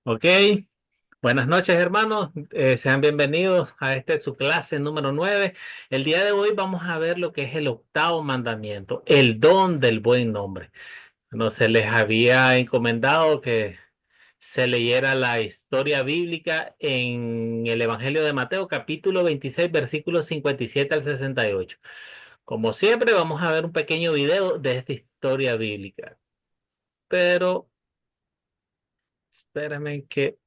Ok, buenas noches hermanos. Sean bienvenidos a su clase número 9. El día de hoy vamos a ver lo que es el octavo mandamiento, el don del buen nombre. No se les había encomendado que se leyera la historia bíblica en el Evangelio de Mateo, capítulo 26, versículos 57 al 68. Como siempre, vamos a ver un pequeño video de esta historia bíblica, pero espérenme que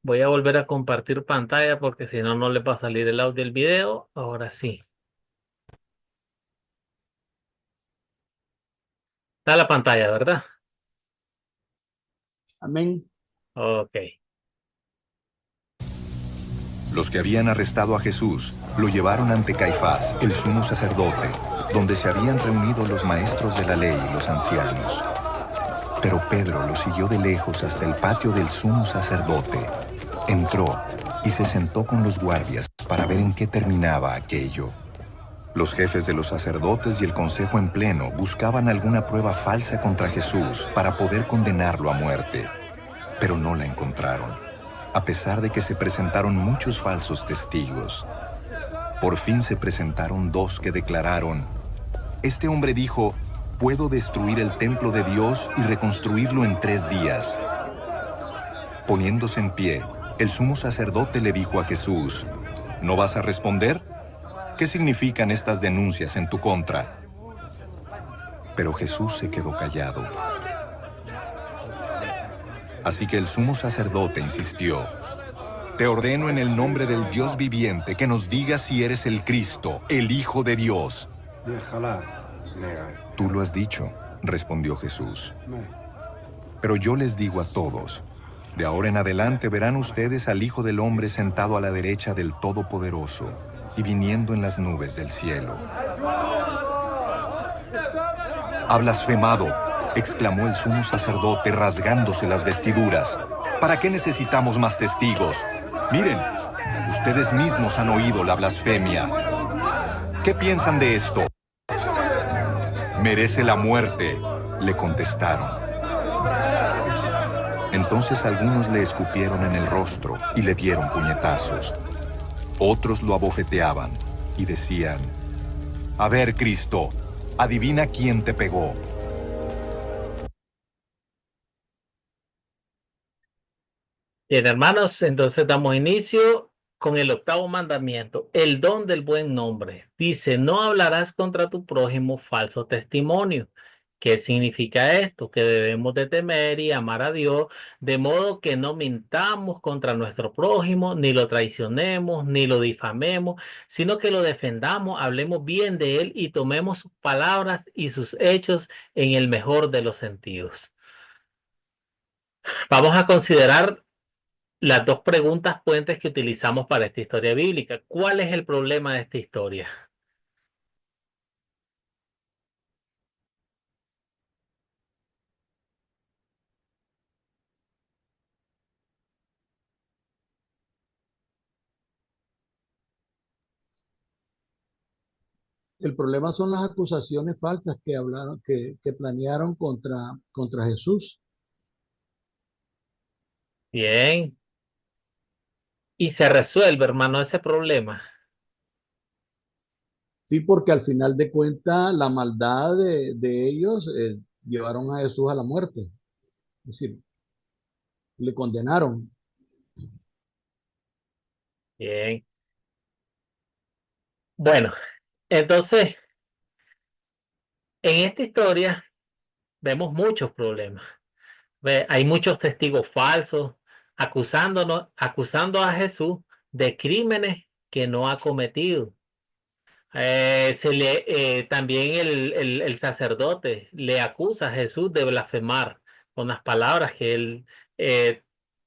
voy a volver a compartir pantalla porque si no, no le va a salir el audio del video. Ahora sí. Está la pantalla, ¿verdad? Amén. Ok. Los que habían arrestado a Jesús lo llevaron ante Caifás, el sumo sacerdote, donde se habían reunido los maestros de la ley y los ancianos. Pero Pedro lo siguió de lejos hasta el patio del sumo sacerdote. Entró y se sentó con los guardias para ver en qué terminaba aquello. Los jefes de los sacerdotes y el consejo en pleno buscaban alguna prueba falsa contra Jesús para poder condenarlo a muerte, pero no la encontraron, a pesar de que se presentaron muchos falsos testigos. Por fin se presentaron dos que declararon: este hombre dijo, puedo destruir el templo de Dios y reconstruirlo en 3 días. Poniéndose en pie, el sumo sacerdote le dijo a Jesús, ¿no vas a responder? ¿Qué significan estas denuncias en tu contra? Pero Jesús se quedó callado. Así que el sumo sacerdote insistió, te ordeno en el nombre del Dios viviente que nos digas si eres el Cristo, el Hijo de Dios. Tú lo has dicho, respondió Jesús. Pero yo les digo a todos, de ahora en adelante verán ustedes al Hijo del Hombre sentado a la derecha del Todopoderoso y viniendo en las nubes del cielo. Ha blasfemado, exclamó el sumo sacerdote rasgándose las vestiduras. ¿Para qué necesitamos más testigos? Miren, ustedes mismos han oído la blasfemia. ¿Qué piensan de esto? Merece la muerte, le contestaron. Entonces algunos le escupieron en el rostro y le dieron puñetazos. Otros lo abofeteaban y decían, a ver, Cristo, adivina quién te pegó. Bien, hermanos, entonces damos inicio con el octavo mandamiento, el don del buen nombre. Dice, no hablarás contra tu prójimo falso testimonio. ¿Qué significa esto? Que debemos de temer y amar a Dios, de modo que no mintamos contra nuestro prójimo, ni lo traicionemos, ni lo difamemos, sino que lo defendamos, hablemos bien de él y tomemos sus palabras y sus hechos en el mejor de los sentidos. Vamos a considerar las dos preguntas puentes que utilizamos para esta historia bíblica. ¿Cuál es el problema de esta historia? El problema son las acusaciones falsas que hablaron, que planearon contra Jesús. Bien. Y se resuelve, hermano, ese problema. Sí, porque al final de cuentas la maldad de ellos llevaron a Jesús a la muerte. Es decir, le condenaron. Bien. Bueno, entonces, en esta historia vemos muchos problemas. Hay muchos testigos falsos acusando a Jesús de crímenes que no ha cometido. También el sacerdote le acusa a Jesús de blasfemar con las palabras que él, eh,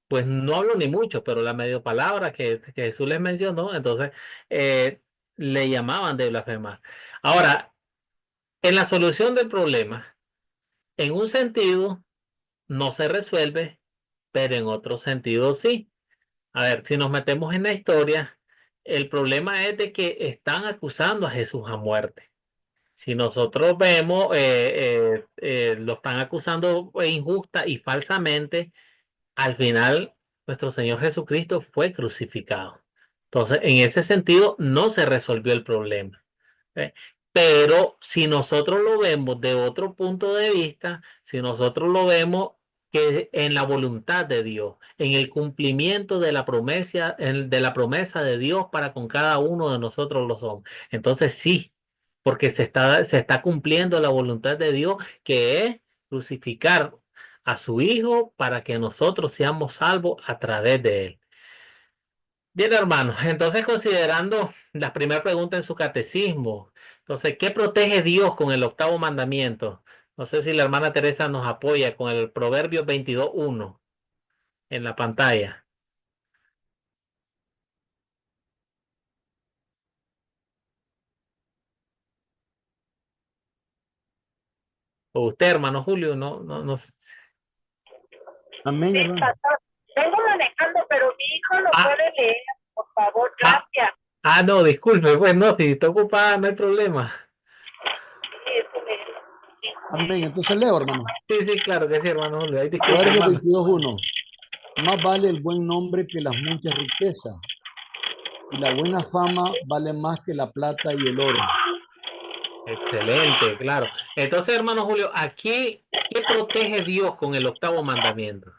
pues no hablo ni mucho, pero la medio palabra que Jesús les mencionó, entonces eh, le llamaban de blasfemar. Ahora, en la solución del problema, en un sentido no se resuelve, pero en otro sentido sí. A ver, si nos metemos en la historia, el problema es de que están acusando a Jesús a muerte. Si nosotros vemos, lo están acusando injusta y falsamente al final nuestro Señor Jesucristo fue crucificado. Entonces, en ese sentido, no se resolvió el problema. ¿Eh? Pero si nosotros lo vemos de otro punto de vista, si nosotros lo vemos que en la voluntad de Dios, en el cumplimiento de la promesa, de la promesa de Dios para con cada uno de nosotros los hombres, entonces sí, porque se está cumpliendo la voluntad de Dios, que es crucificar a su Hijo para que nosotros seamos salvos a través de él. Bien, hermanos, entonces considerando la primera pregunta en su catecismo, entonces, ¿qué protege Dios con el octavo mandamiento? No sé si la hermana Teresa nos apoya con el Proverbio 22:1 en la pantalla. O usted, hermano Julio, no, no, no. Amén, Sí, hermano. pastor. Vengo manejando, pero mi hijo lo Ah, puede leer, por favor, ah, gracias. no, disculpe, pues no, si está ocupada no hay problema. Sí, sí. Amén. Entonces leo, hermano. Sí, sí, claro que sí, hermano Julio. Ay, disculpe, Proverbios hermano. 22:1. Más vale el buen nombre que las muchas riquezas, y la buena fama vale más que la plata y el oro. Excelente, claro. Entonces, hermano Julio, aquí, ¿qué protege Dios con el octavo mandamiento?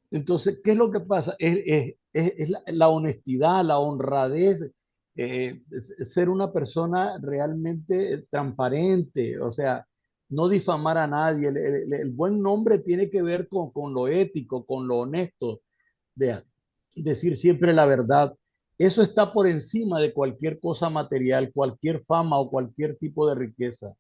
Entonces, ¿qué es lo que pasa? Es la honestidad, la honradez, ser una persona realmente transparente, o sea, no difamar a nadie. El buen nombre tiene que ver con lo ético, con lo honesto, de decir siempre la verdad. Eso está por encima de cualquier cosa material, cualquier fama o cualquier tipo de riqueza.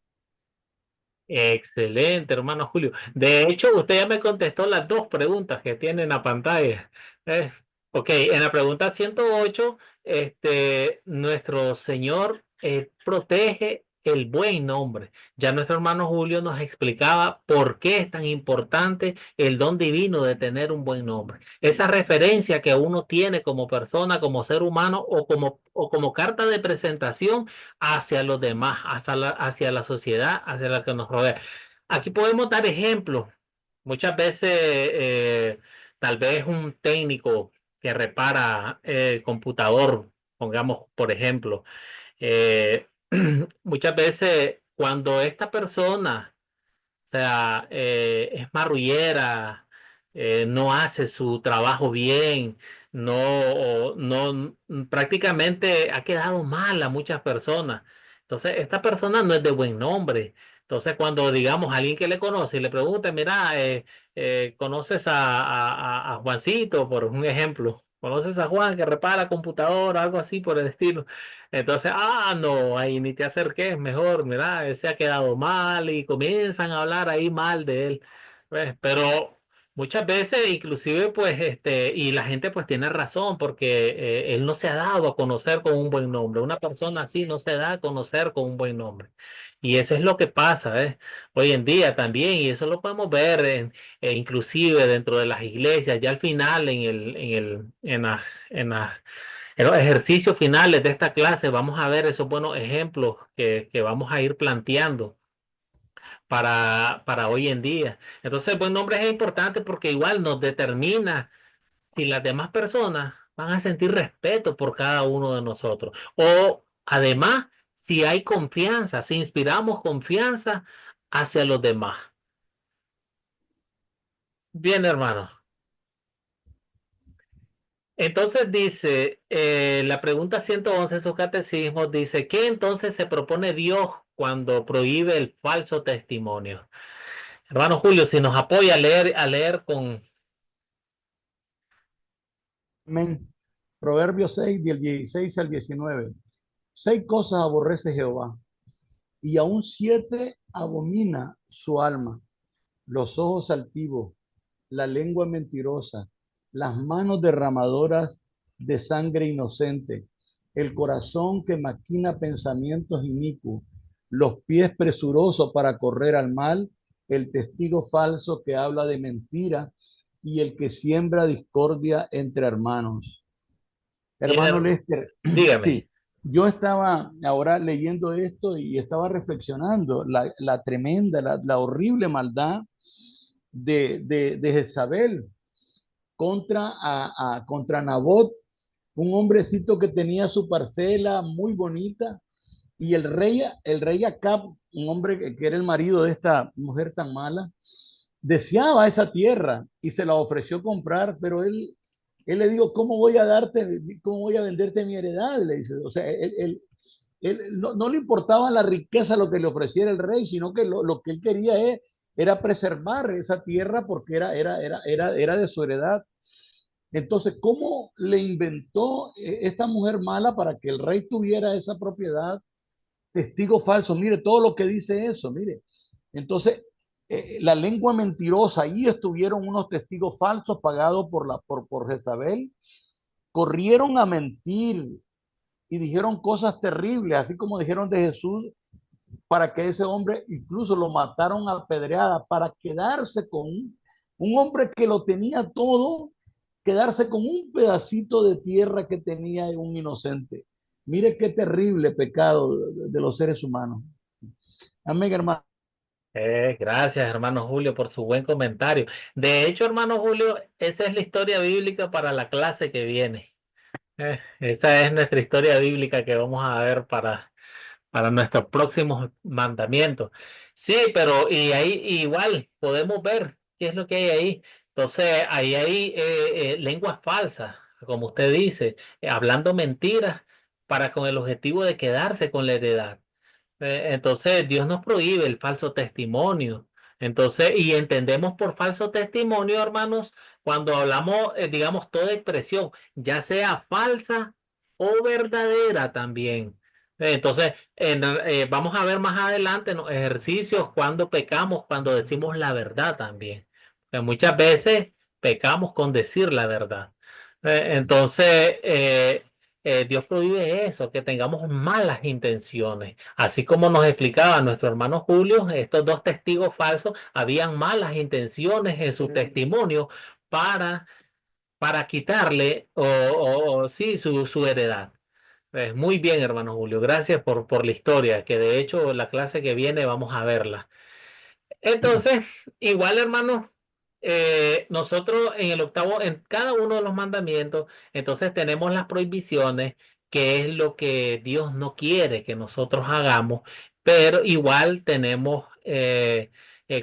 Excelente, hermano Julio. De hecho, usted ya me contestó las dos preguntas que tiene en la pantalla. Eh, ok, en la pregunta 108, nuestro Señor protege el buen nombre. Ya nuestro hermano Julio nos explicaba por qué es tan importante el don divino de tener un buen nombre. Esa referencia que uno tiene como persona, como ser humano o como carta de presentación hacia los demás, hacia la sociedad, hacia la que nos rodea. Aquí podemos dar ejemplos. Muchas veces, tal vez un técnico que repara el computador, pongamos por ejemplo, eh, muchas veces cuando esta persona, o sea, es marrullera, no hace su trabajo bien, no, prácticamente ha quedado mal a muchas personas. Entonces, esta persona no es de buen nombre. Entonces, cuando digamos a alguien que le conoce y le pregunta, mira, ¿conoces a Juancito, por un ejemplo? ¿Conoces a Juan que repara computadora, algo así por el estilo? Entonces, no, ahí ni te acerques, mejor, mira, él se ha quedado mal y comienzan a hablar ahí mal de él. ¿Ves? Pero muchas veces, inclusive, pues, y la gente pues tiene razón, porque él no se ha dado a conocer con un buen nombre. Una persona así no se da a conocer con un buen nombre. Y eso es lo que pasa, ¿eh? Hoy en día también, y eso lo podemos ver inclusive dentro de las iglesias, ya al final en los ejercicios finales de esta clase vamos a ver esos buenos ejemplos que vamos a ir planteando para hoy en día. Entonces, el buen nombre es importante porque igual nos determina si las demás personas van a sentir respeto por cada uno de nosotros. O además, si hay confianza, si inspiramos confianza hacia los demás. Bien, hermano. Entonces dice, la pregunta 111 de su catecismo dice, ¿qué entonces se propone Dios cuando prohíbe el falso testimonio? Hermano Julio, si nos apoya a leer con... Amén. Proverbios 6, del 16 al 19. 6 cosas aborrece Jehová, y aún 7 abomina su alma: los ojos altivos, la lengua mentirosa, las manos derramadoras de sangre inocente, el corazón que maquina pensamientos inicuos, los pies presurosos para correr al mal, el testigo falso que habla de mentira y el que siembra discordia entre hermanos. Hermano Bien, Lester, dígame. sí, yo estaba ahora leyendo esto y estaba reflexionando la tremenda, la horrible maldad de Jezabel contra Nabot, un hombrecito que tenía su parcela muy bonita, y el rey Acab, un hombre que era el marido de esta mujer tan mala, deseaba esa tierra y se la ofreció comprar, pero él le dijo, cómo voy a venderte mi heredad? Le dice, o sea, él no le importaba la riqueza, lo que le ofreciera el rey, sino que lo que él quería era preservar esa tierra porque era de su heredad. Entonces, ¿cómo le inventó esta mujer mala para que el rey tuviera esa propiedad? Testigo falso, mire todo lo que dice eso, mire. Entonces, la lengua mentirosa, ahí estuvieron unos testigos falsos pagados por Jezabel, corrieron a mentir y dijeron cosas terribles, así como dijeron de Jesús, para que ese hombre incluso lo mataron a pedrada, para quedarse con un hombre que lo tenía todo, quedarse con un pedacito de tierra que tenía un inocente. Mire qué terrible pecado de los seres humanos. Amén, hermano. Gracias, hermano Julio, por su buen comentario. De hecho, hermano Julio, esa es la historia bíblica para la clase que viene. Esa es nuestra historia bíblica que vamos a ver para nuestros próximos mandamientos. Sí, pero y ahí igual podemos ver qué es lo que hay ahí. Entonces, ahí hay lenguas falsas, como usted dice, hablando mentiras para con el objetivo de quedarse con la heredad. Entonces, Dios nos prohíbe el falso testimonio. Entonces, y entendemos por falso testimonio, hermanos, cuando hablamos, digamos, toda expresión, ya sea falsa o verdadera también. Entonces, vamos a ver más adelante en los ejercicios cuando pecamos, cuando decimos la verdad también. Muchas veces pecamos con decir la verdad. Entonces, Dios prohíbe eso, que tengamos malas intenciones. Así como nos explicaba nuestro hermano Julio, estos dos testigos falsos habían malas intenciones en su testimonio para, para quitarle sí, su heredad. Muy bien, hermano Julio. Gracias por la historia, que de hecho la clase que viene vamos a verla. Entonces, igual, hermano, nosotros en el octavo, en cada uno de los mandamientos, entonces tenemos las prohibiciones, que es lo que Dios no quiere que nosotros hagamos, pero igual tenemos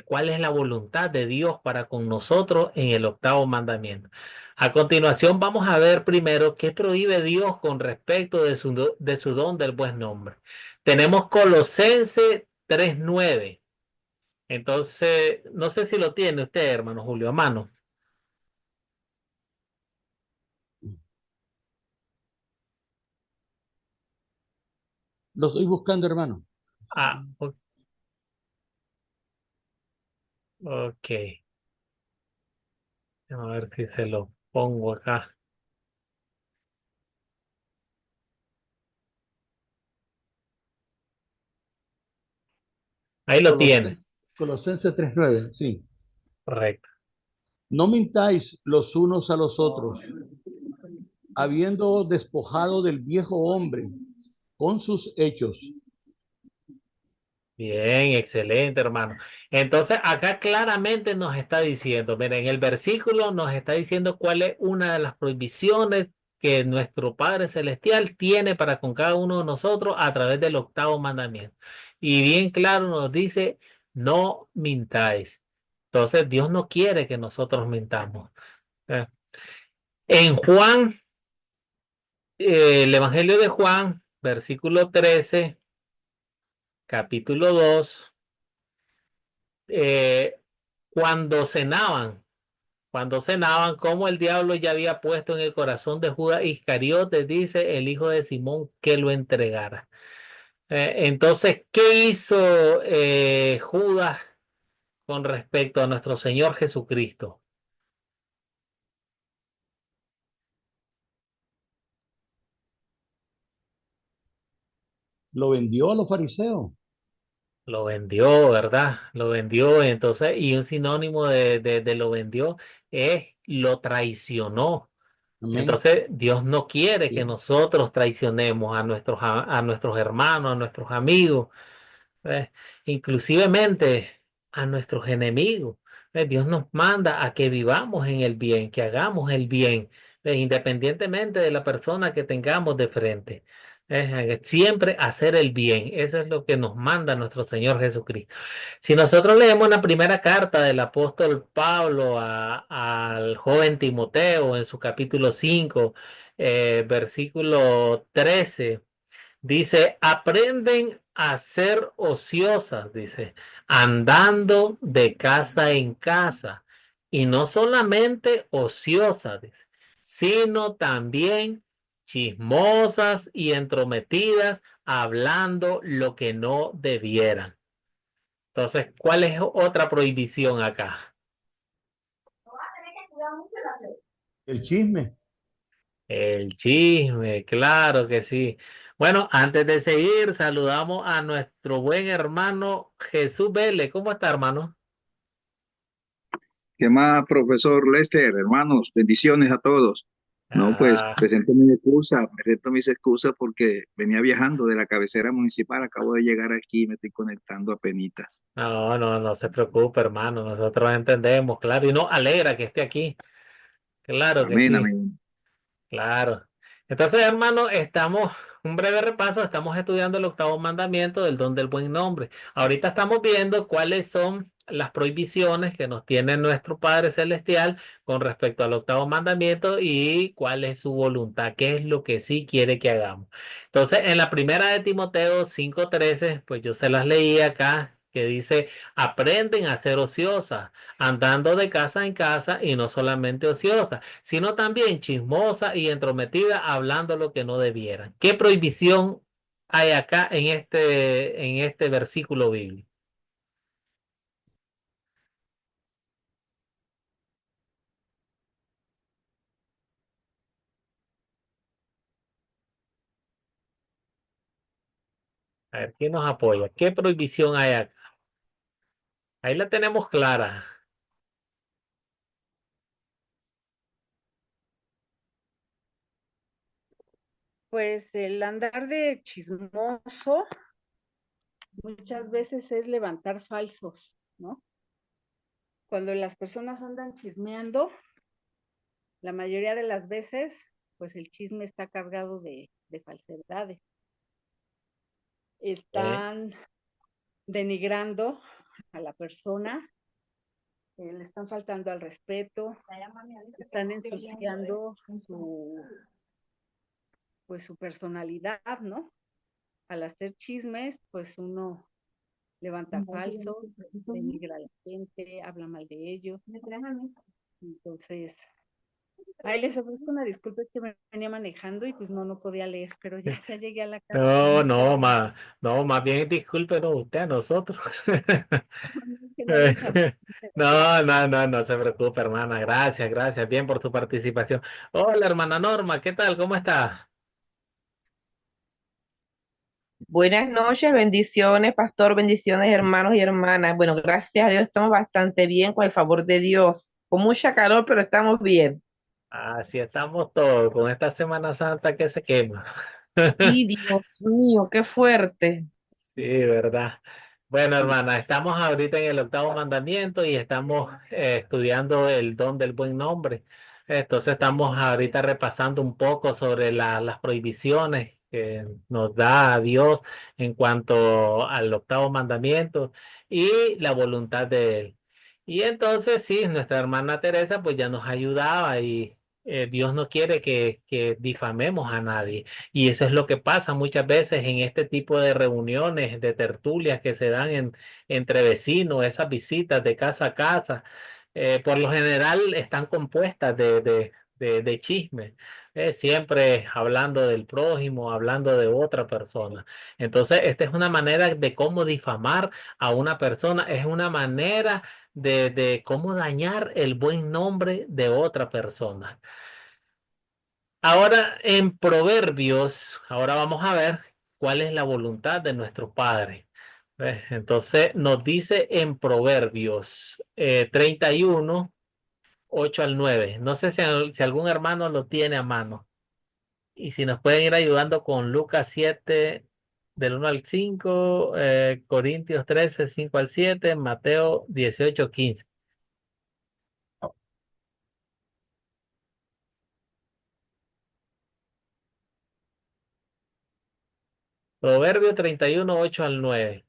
cuál es la voluntad de Dios para con nosotros en el octavo mandamiento. A continuación, vamos a ver primero qué prohíbe Dios con respecto de su don del buen nombre. Tenemos Colosenses 3:9. Entonces, no sé si lo tiene usted, hermano Julio, a mano. Lo estoy buscando, hermano. Ah, ok. A ver si se lo pongo acá. Ahí lo tiene. Colosenses 3:9, sí. Correcto. No mintáis los unos a los otros, habiendo despojado del viejo hombre con sus hechos. Bien, excelente, hermano. Entonces, acá claramente nos está diciendo, miren, en el versículo nos está diciendo cuál es una de las prohibiciones que nuestro Padre Celestial tiene para con cada uno de nosotros a través del octavo mandamiento. Y bien claro nos dice, no mintáis. Entonces, Dios no quiere que nosotros mintamos. Eh, En Juan, el Evangelio de Juan, versículo 13, capítulo 2, eh, cuando cenaban, como el diablo ya había puesto en el corazón de Judas Iscariote, dice el hijo de Simón, que lo entregara. Entonces, ¿qué hizo Judas con respecto a nuestro Señor Jesucristo? Lo vendió a los fariseos. Lo vendió, ¿verdad? Lo vendió, entonces, y un sinónimo de lo vendió es lo traicionó. Amén. Entonces, Dios no quiere que Sí. nosotros traicionemos a nuestros hermanos, a nuestros amigos, ¿ves? Inclusivemente a nuestros enemigos. Dios nos manda a que vivamos en el bien, que hagamos el bien, independientemente de la persona que tengamos de frente. Siempre hacer el bien. Eso es lo que nos manda nuestro Señor Jesucristo. Si nosotros leemos la primera carta del apóstol Pablo al joven Timoteo en su capítulo 5, versículo 13. Dice, aprenden a ser ociosas, dice, andando de casa en casa. Y no solamente ociosas, dice, sino también chismosas y entrometidas, hablando lo que no debieran. Entonces, ¿cuál es otra prohibición acá? El chisme. El chisme, claro que sí. Bueno, antes de seguir, saludamos a nuestro buen hermano Jesús Vélez. ¿Cómo está, hermano? ¿Qué más, profesor Lester? Hermanos, bendiciones a todos. No, pues Ah, presento mis excusas porque venía viajando de la cabecera municipal, acabo de llegar aquí y me estoy conectando a penitas. no se preocupe, hermano. Nosotros entendemos, claro, y nos alegra que esté aquí. Claro que Amén, sí. amén. Claro. Entonces, hermano, un breve repaso, estamos estudiando el octavo mandamiento del don del buen nombre. Ahorita estamos viendo cuáles son las prohibiciones que nos tiene nuestro Padre Celestial con respecto al octavo mandamiento y cuál es su voluntad, qué es lo que sí quiere que hagamos. Entonces, en la primera de Timoteo 5:13, pues yo se las leí acá, que dice, aprenden a ser ociosas, andando de casa en casa y no solamente ociosas sino también chismosa y entrometida hablando lo que no debieran. ¿Qué prohibición hay acá en este versículo bíblico? A ver, ¿quién nos apoya? ¿Qué prohibición hay acá? Ahí la tenemos clara. Pues el andar de chismoso muchas veces es levantar falsos, ¿no? Cuando las personas andan chismeando, la mayoría de las veces, pues el chisme está cargado de falsedades. ¿Eh? Están denigrando a la persona, le están faltando al respeto, están ensuciando su personalidad, ¿no? Al hacer chismes, pues uno levanta falsos, denigra a la gente, habla mal de ellos. Entonces, ahí les ofrezco una disculpa, es que me venía manejando y pues no podía leer, pero ya llegué a la casa. No, Muchas no, gracias. más bien discúlpenos usted a nosotros. Que no les alcancé. No se preocupe, hermana. Gracias, bien por su participación. Hola, hermana Norma, ¿qué tal? ¿Cómo está? Buenas noches, bendiciones, pastor, bendiciones, hermanos y hermanas. Bueno, gracias a Dios estamos bastante bien con el favor de Dios. Con mucha calor, pero estamos bien. Así estamos todos con esta Semana Santa que se quema. Sí, Dios mío, qué fuerte. Sí, verdad. Bueno, hermana, estamos ahorita en el octavo mandamiento y estamos estudiando el don del buen nombre. Entonces estamos ahorita repasando un poco sobre las prohibiciones que nos da Dios en cuanto al octavo mandamiento y la voluntad de Él. Y entonces sí, nuestra hermana Teresa pues ya nos ayudaba y Dios no quiere que difamemos a nadie. Y eso es lo que pasa muchas veces en este tipo de reuniones, de tertulias que se dan entre vecinos, esas visitas de casa a casa. Por lo general están compuestas de chismes, siempre hablando del prójimo, hablando de otra persona. Entonces, esta es una manera de cómo difamar a una persona, es una manera de cómo dañar el buen nombre de otra persona. Ahora en Proverbios, ahora vamos a ver cuál es la voluntad de nuestro Padre. Entonces nos dice en Proverbios 31, 8 al 9. No sé si algún hermano lo tiene a mano. Y si nos pueden ir ayudando con Lucas 7, del 1 al 5, Corintios 13, 5 al 7, Mateo 18, 15. Proverbio 31, 8 al 9.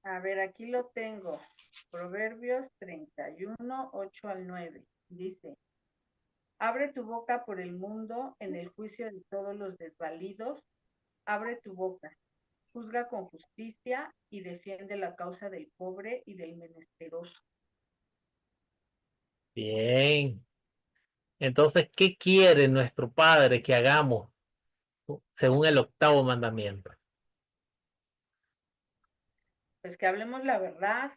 A ver, aquí lo tengo. Proverbios 31, 8 al 9. Dice, abre tu boca por el mundo en el juicio de todos los desvalidos. Abre tu boca. Juzga con justicia y defiende la causa del pobre y del menesteroso. Bien. Entonces, ¿qué quiere nuestro Padre que hagamos según el octavo mandamiento? Pues que hablemos la verdad,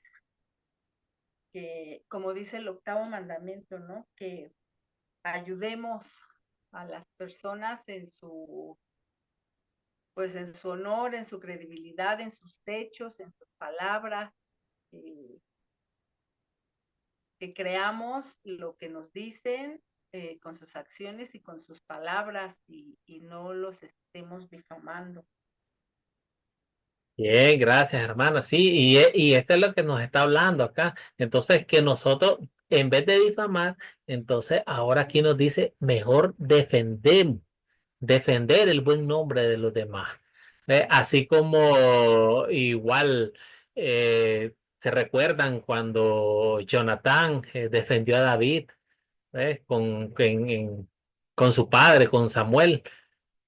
que como dice el octavo mandamiento, ¿no? Que ayudemos a las personas pues en su honor, en su credibilidad, en sus hechos, en sus palabras, eh, que creamos lo que nos dicen con sus acciones y con sus palabras y no los estemos difamando. Bien, gracias, hermana. Sí, y esto es lo que nos está hablando acá. Entonces, que nosotros, en vez de difamar, entonces ahora aquí nos dice, mejor defender el buen nombre de los demás. Así como igual se recuerdan cuando Jonatán defendió a David, con su padre, con Samuel.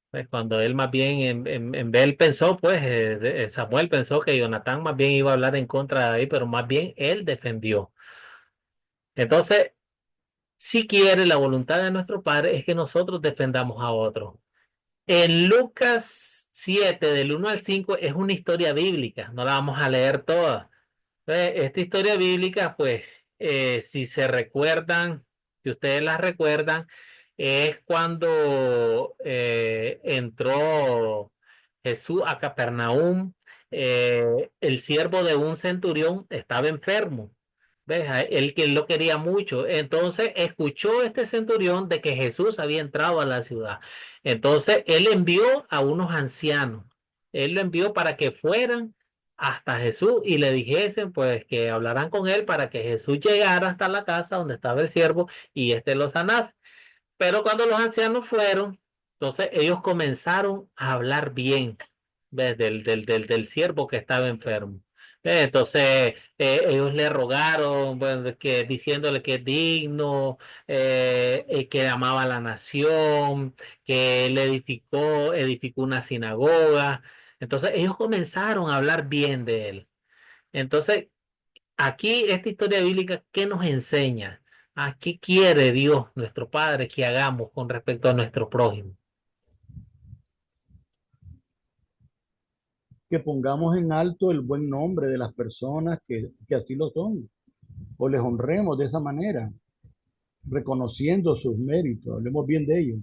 Pues cuando él más bien en vez él pensó, pues Samuel pensó que Jonatán más bien iba a hablar en contra de David, pero más bien él defendió. Entonces, si quiere la voluntad de nuestro Padre es que nosotros defendamos a otros. En Lucas 7 del 1 al 5 es una historia bíblica, no la vamos a leer toda. Esta historia bíblica, pues, si se recuerdan, si ustedes la recuerdan, es cuando entró Jesús a Capernaum. El siervo de un centurión estaba enfermo. ¿Ves? Él que lo quería mucho. Entonces escuchó este centurión de que Jesús había entrado a la ciudad. Entonces él envió a unos ancianos. Él lo envió para que fueran hasta Jesús y le dijesen pues que hablarán con él para que Jesús llegara hasta la casa donde estaba el siervo y éste lo sanase. Pero cuando los ancianos fueron, entonces ellos comenzaron a hablar bien, ¿ves? Del siervo que estaba enfermo. Entonces ellos le rogaron, bueno, que diciéndole que es digno, que amaba a la nación, que él edificó una sinagoga. Entonces ellos comenzaron a hablar bien de él. Entonces, aquí esta historia bíblica, ¿qué nos enseña? ¿A qué quiere Dios, nuestro Padre, que hagamos con respecto a nuestro prójimo? Que pongamos en alto el buen nombre de las personas que así lo son, o les honremos de esa manera, reconociendo sus méritos, hablemos bien de ellos.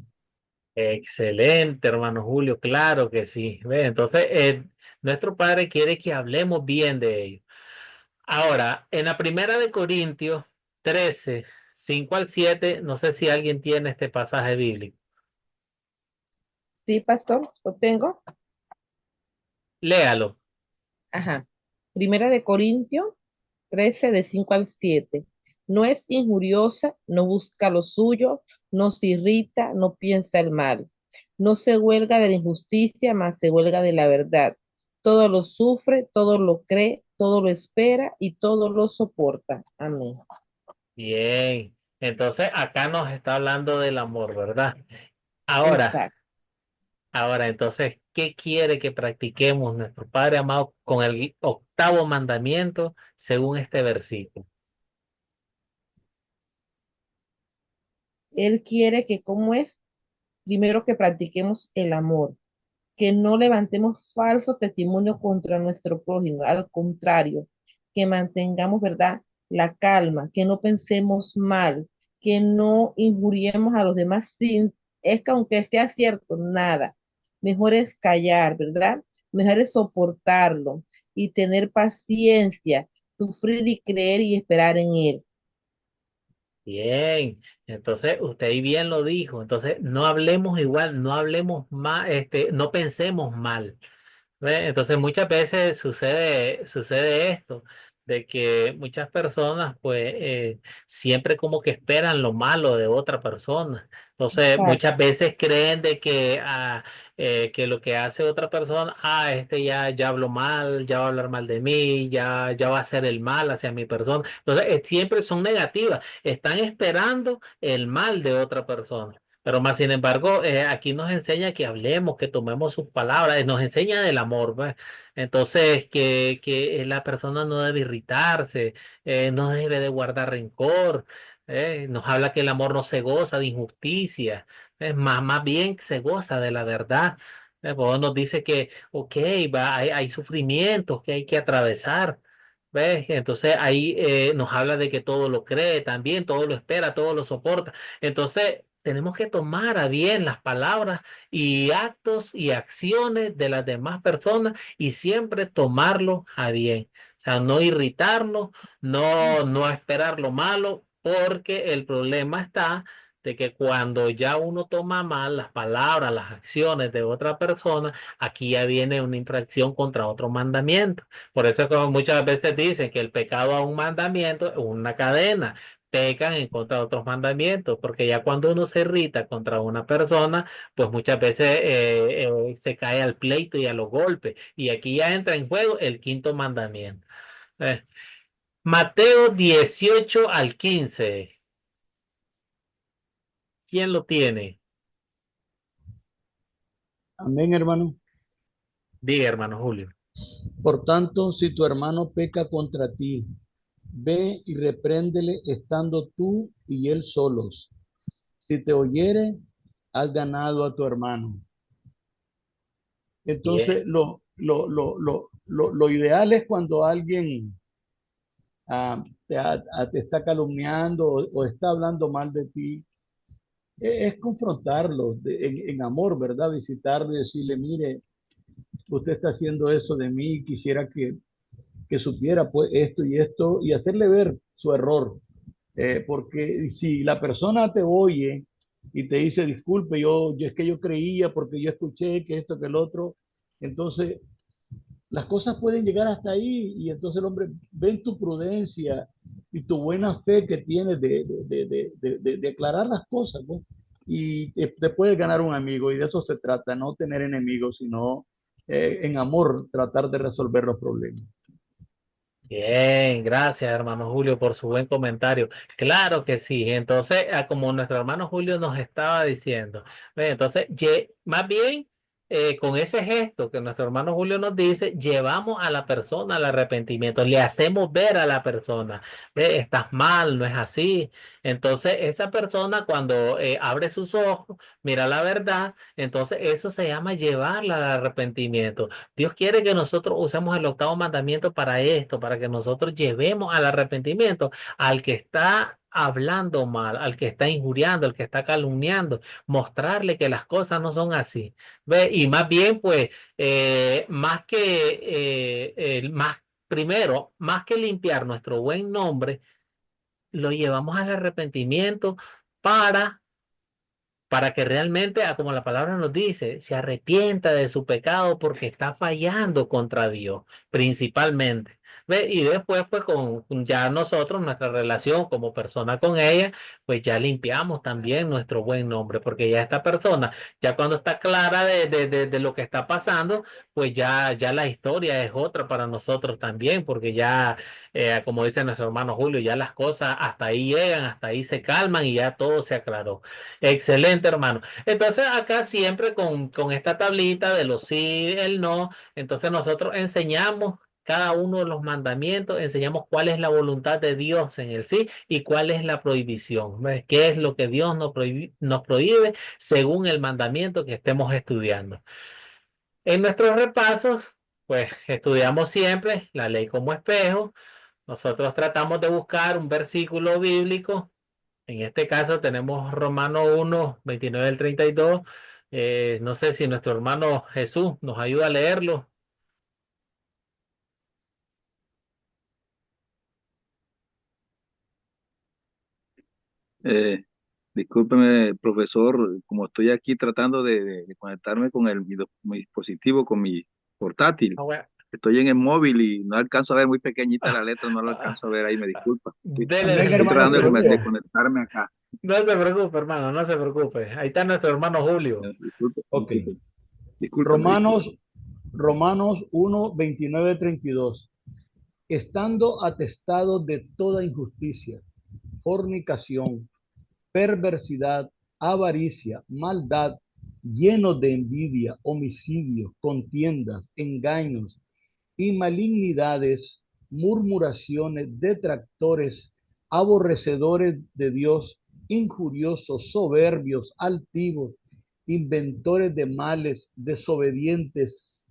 Excelente, hermano Julio, claro que sí. ¿Ve? Entonces, nuestro Padre quiere que hablemos bien de ellos. Ahora, en la primera de Corintios 13, 5 al 7, no sé si alguien tiene este pasaje bíblico. Sí, pastor, lo tengo. Léalo. Ajá. Primera de Corintios 13, de 5 al 7. No es injuriosa, no busca lo suyo, no se irrita, no piensa el mal. No se huelga de la injusticia, mas se huelga de la verdad. Todo lo sufre, todo lo cree, todo lo espera y todo lo soporta. Amén. Bien. Entonces, acá nos está hablando del amor, ¿verdad? Ahora. Exacto. Ahora, entonces, ¿qué quiere que practiquemos nuestro Padre amado con el octavo mandamiento según este versículo? Él quiere que, como es, primero que practiquemos el amor, que no levantemos falso testimonio contra nuestro prójimo, al contrario, que mantengamos, ¿verdad?, la calma, que no pensemos mal, que no injuriemos a los demás sin, es que aunque sea cierto, nada, mejor es callar, ¿verdad? Mejor es soportarlo y tener paciencia, sufrir y creer y esperar en él. Bien, entonces usted ahí bien lo dijo. Entonces, no hablemos igual, no hablemos mal, no pensemos mal. ¿Ve? Entonces muchas veces sucede esto, de que muchas personas pues siempre como que esperan lo malo de otra persona. Entonces Exacto. muchas veces creen de que que lo que hace otra persona, este ya habló mal, ya va a hablar mal de mí, ya va a hacer el mal hacia mi persona. Entonces, siempre son negativas, están esperando el mal de otra persona. Pero más sin embargo, aquí nos enseña que hablemos, que tomemos sus palabras, nos enseña del amor, ¿ves? Entonces, que la persona no debe irritarse, no debe de guardar rencor. Nos habla que el amor no se goza de injusticia, más bien se goza de la verdad. Pues nos dice que, ok, hay sufrimientos que hay que atravesar. ¿Ves? Entonces ahí nos habla de que todo lo cree también, todo lo espera, todo lo soporta. Entonces tenemos que tomar a bien las palabras y actos y acciones de las demás personas y siempre tomarlo a bien. O sea, no irritarnos, no esperar lo malo, porque el problema está de que cuando ya uno toma mal las palabras, las acciones de otra persona, aquí ya viene una infracción contra otro mandamiento. Por eso como muchas veces dicen que el pecado a un mandamiento es una cadena. Pecan en contra de otros mandamientos, porque ya cuando uno se irrita contra una persona, pues muchas veces se cae al pleito y a los golpes. Y aquí ya entra en juego el quinto mandamiento. Eh, Mateo 18 al 15. ¿Quién lo tiene? Amén, hermano. Diga, hermano Julio. Por tanto, si tu hermano peca contra ti, ve y repréndele estando tú y él solos. Si te oyere, has ganado a tu hermano. Entonces, Bien. lo ideal es cuando alguien te está calumniando o está hablando mal de ti, es confrontarlo en amor, ¿verdad? Visitarlo y decirle, mire, usted está haciendo eso de mí, quisiera que supiera pues esto y esto y hacerle ver su error. Porque si la persona te oye y te dice, disculpe, yo es que yo creía porque yo escuché que esto, que el otro, entonces las cosas pueden llegar hasta ahí y entonces el hombre ven tu prudencia y tu buena fe que tienes de aclarar las cosas, ¿no? Y te puedes ganar un amigo y de eso se trata, no tener enemigos, sino en amor tratar de resolver los problemas. Bien, gracias, hermano Julio, por su buen comentario. Claro que sí. Entonces, como nuestro hermano Julio nos estaba diciendo, ve, entonces, más bien, con ese gesto que nuestro hermano Julio nos dice, llevamos a la persona al arrepentimiento, le hacemos ver a la persona, ve, estás mal, no es así. Entonces, esa persona cuando abre sus ojos, mira la verdad, entonces eso se llama llevarla al arrepentimiento. Dios quiere que nosotros usemos el octavo mandamiento para esto, para que nosotros llevemos al arrepentimiento al que está hablando mal, al que está injuriando, al que está calumniando, mostrarle que las cosas no son así. ¿Ve? Y más bien, pues, más que, primero, más que limpiar nuestro buen nombre, lo llevamos al arrepentimiento para que realmente, como la palabra nos dice, se arrepienta de su pecado porque está fallando contra Dios, principalmente. ¿Ve? Y después, pues, con ya nosotros, nuestra relación como persona con ella, pues ya limpiamos también nuestro buen nombre, porque ya esta persona, ya cuando está clara de lo que está pasando, pues ya la historia es otra para nosotros también, porque ya, como dice nuestro hermano Julio, ya las cosas hasta ahí llegan, hasta ahí se calman y ya todo se aclaró. Excelente, hermano. Entonces, acá siempre con esta tablita de los sí, el no, entonces nosotros enseñamos cada uno de los mandamientos, enseñamos cuál es la voluntad de Dios en el sí y cuál es la prohibición. ¿Ves? ¿Qué es lo que Dios nos prohíbe según el mandamiento que estemos estudiando? En nuestros repasos, pues estudiamos siempre la ley como espejo. Nosotros tratamos de buscar un versículo bíblico. En este caso tenemos Romano 1, 29 al 32. No sé si nuestro hermano Jesús nos ayuda a leerlo. Eh, Discúlpeme, profesor, como estoy aquí tratando de conectarme con mi dispositivo, con mi portátil. Ah, bueno. Estoy en el móvil y no alcanzo a ver, muy pequeñita la letra, no la alcanzo a ver ahí, me disculpa. Dele, Amén, Estoy dele, no hermano, se tratando pero de preocupe. mire, conectarme acá. No se preocupe, hermano, no se preocupe. Ahí está nuestro hermano Julio. Disculpe, ok. disculpe. Discúlpame, Romanos, Romanos 1, 29, 32. Estando atestados de toda injusticia, fornicación, perversidad, avaricia, maldad, llenos de envidia, homicidios, contiendas, engaños y malignidades, murmuraciones, detractores, aborrecedores de Dios, injuriosos, soberbios, altivos, inventores de males, desobedientes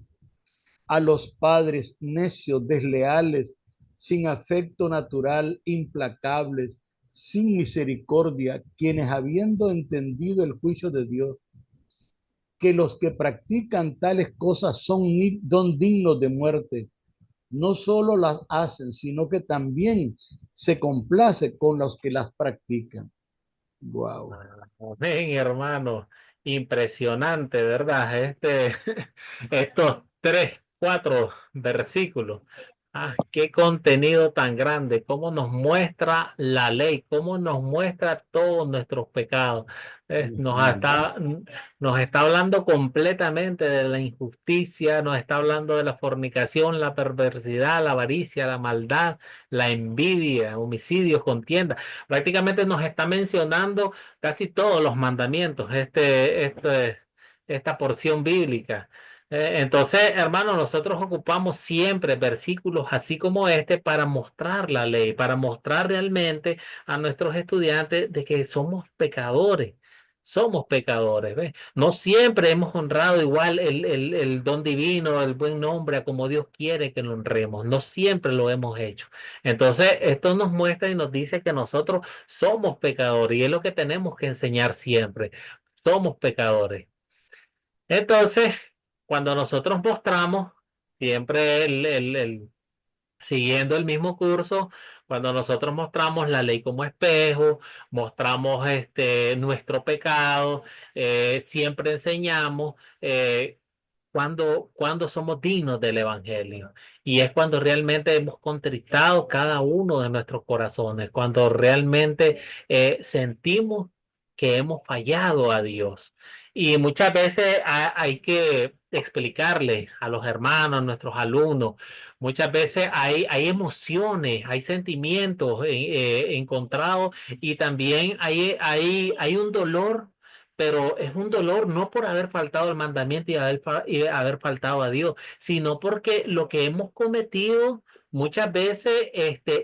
a los padres, necios, desleales, sin afecto natural, implacables, sin misericordia, quienes habiendo entendido el juicio de Dios, que los que practican tales cosas son dignos de muerte, no solo las hacen, sino que también se complace con los que las practican. Wow. Amén, hermano. Impresionante, ¿verdad? Estos 3, 4 versículos. Qué contenido tan grande, cómo nos muestra la ley, cómo nos muestra todos nuestros pecados. Nos está hablando completamente de la injusticia, nos está hablando de la fornicación, la perversidad, la avaricia, la maldad, la envidia, homicidios, contienda. Prácticamente nos está mencionando casi todos los mandamientos, esta porción bíblica. Entonces, hermano, nosotros ocupamos siempre versículos así como este para mostrar la ley, para mostrar realmente a nuestros estudiantes de que somos pecadores. Somos pecadores, ¿ves? No siempre hemos honrado igual el don divino, el buen nombre, a como Dios quiere que lo honremos. No siempre lo hemos hecho. Entonces, esto nos muestra y nos dice que nosotros somos pecadores y es lo que tenemos que enseñar siempre. Somos pecadores. Entonces, cuando nosotros mostramos siempre siguiendo el mismo curso, cuando nosotros mostramos la ley como espejo, mostramos nuestro pecado, siempre enseñamos cuando somos dignos del Evangelio. Y es cuando realmente hemos contristado cada uno de nuestros corazones, cuando realmente sentimos que hemos fallado a Dios. Y muchas veces hay que explicarle a los hermanos, a nuestros alumnos, muchas veces hay emociones, hay sentimientos encontrados y también hay un dolor, pero es un dolor no por haber faltado al mandamiento y haber faltado a Dios, sino porque lo que hemos cometido muchas veces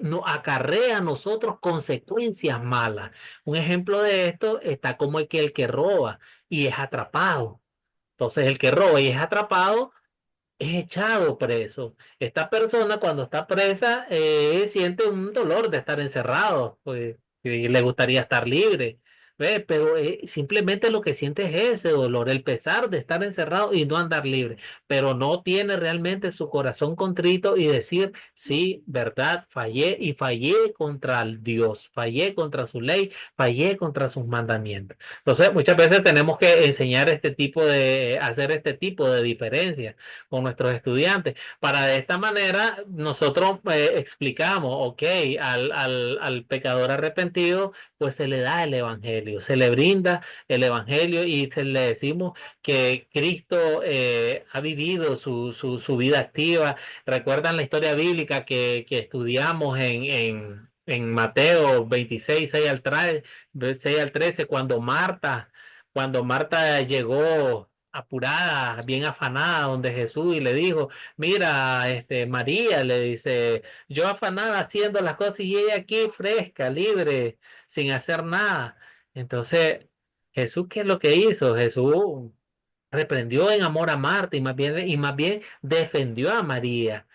nos acarrea a nosotros consecuencias malas. Un ejemplo de esto está como el que roba y es atrapado. Entonces el que roba y es atrapado es echado preso. Esta persona cuando está presa siente un dolor de estar encerrado, pues y le gustaría estar libre, ¿ve? Pero simplemente lo que siente es ese dolor, el pesar de estar encerrado y no andar libre, pero no tiene realmente su corazón contrito y decir, sí, verdad, fallé y fallé contra el Dios, fallé contra su ley, fallé contra sus mandamientos. Entonces, muchas veces tenemos que enseñar hacer este tipo de diferencias con nuestros estudiantes. Para de esta manera nosotros explicamos, ok, al pecador arrepentido, pues se le da el evangelio, se le brinda el evangelio y se le decimos que Cristo ha vivido su vida activa. ¿Recuerdan la historia bíblica que estudiamos en Mateo 26, 6 al 13, cuando Marta llegó apurada, bien afanada, donde Jesús y le dijo, mira, María le dice, yo afanada haciendo las cosas y ella aquí fresca, libre, sin hacer nada. Entonces, Jesús, ¿qué es lo que hizo? Jesús reprendió en amor a Marta y más bien defendió a María,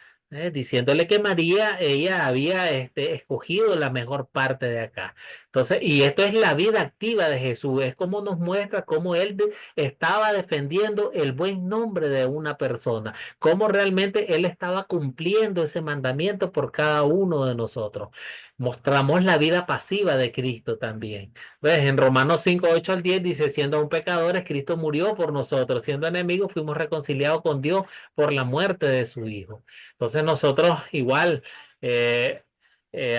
diciéndole que María, ella había escogido la mejor parte de acá. Entonces, y esto es la vida activa de Jesús, es como nos muestra cómo él estaba defendiendo el buen nombre de una persona, cómo realmente él estaba cumpliendo ese mandamiento por cada uno de nosotros. Mostramos la vida pasiva de Cristo también. ¿Ves? En Romanos 5 8 al 10 dice, siendo aún pecadores, Cristo murió por nosotros, siendo enemigos, fuimos reconciliados con Dios por la muerte de su Hijo. Entonces nosotros igual eh,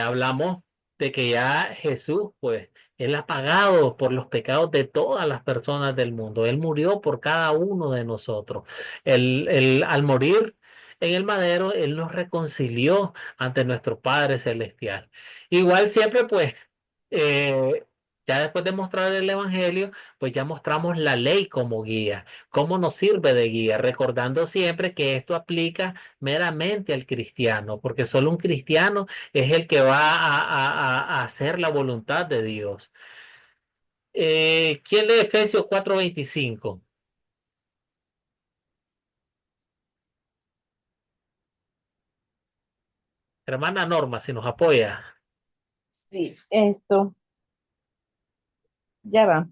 hablamos de que ya Jesús, pues, Él ha pagado por los pecados de todas las personas del mundo. Él murió por cada uno de nosotros. Al morir en el madero, Él nos reconcilió ante nuestro Padre Celestial. Igual siempre, pues, eh, ya después de mostrar el Evangelio, pues ya mostramos la ley como guía, cómo nos sirve de guía, recordando siempre que esto aplica meramente al cristiano, porque solo un cristiano es el que va a hacer la voluntad de Dios. ¿Quién lee Efesios 4:25? Hermana Norma, si nos apoya. Sí, esto, ya va.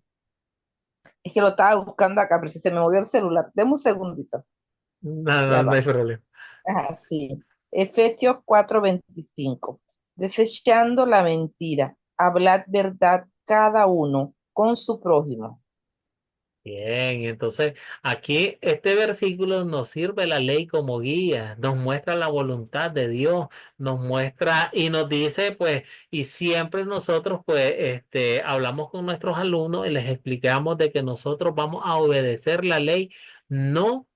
Es que lo estaba buscando acá, pero si se me movió el celular. Deme un segundito. No, no, Ya no hay va. problema. Ajá, sí. Efesios 4:25. Desechando la mentira, hablad verdad cada uno con su prójimo. Bien, entonces aquí este versículo nos sirve la ley como guía, nos muestra la voluntad de Dios, nos muestra y nos dice, pues, y siempre nosotros, pues, hablamos con nuestros alumnos y les explicamos de que nosotros vamos a obedecer la ley, no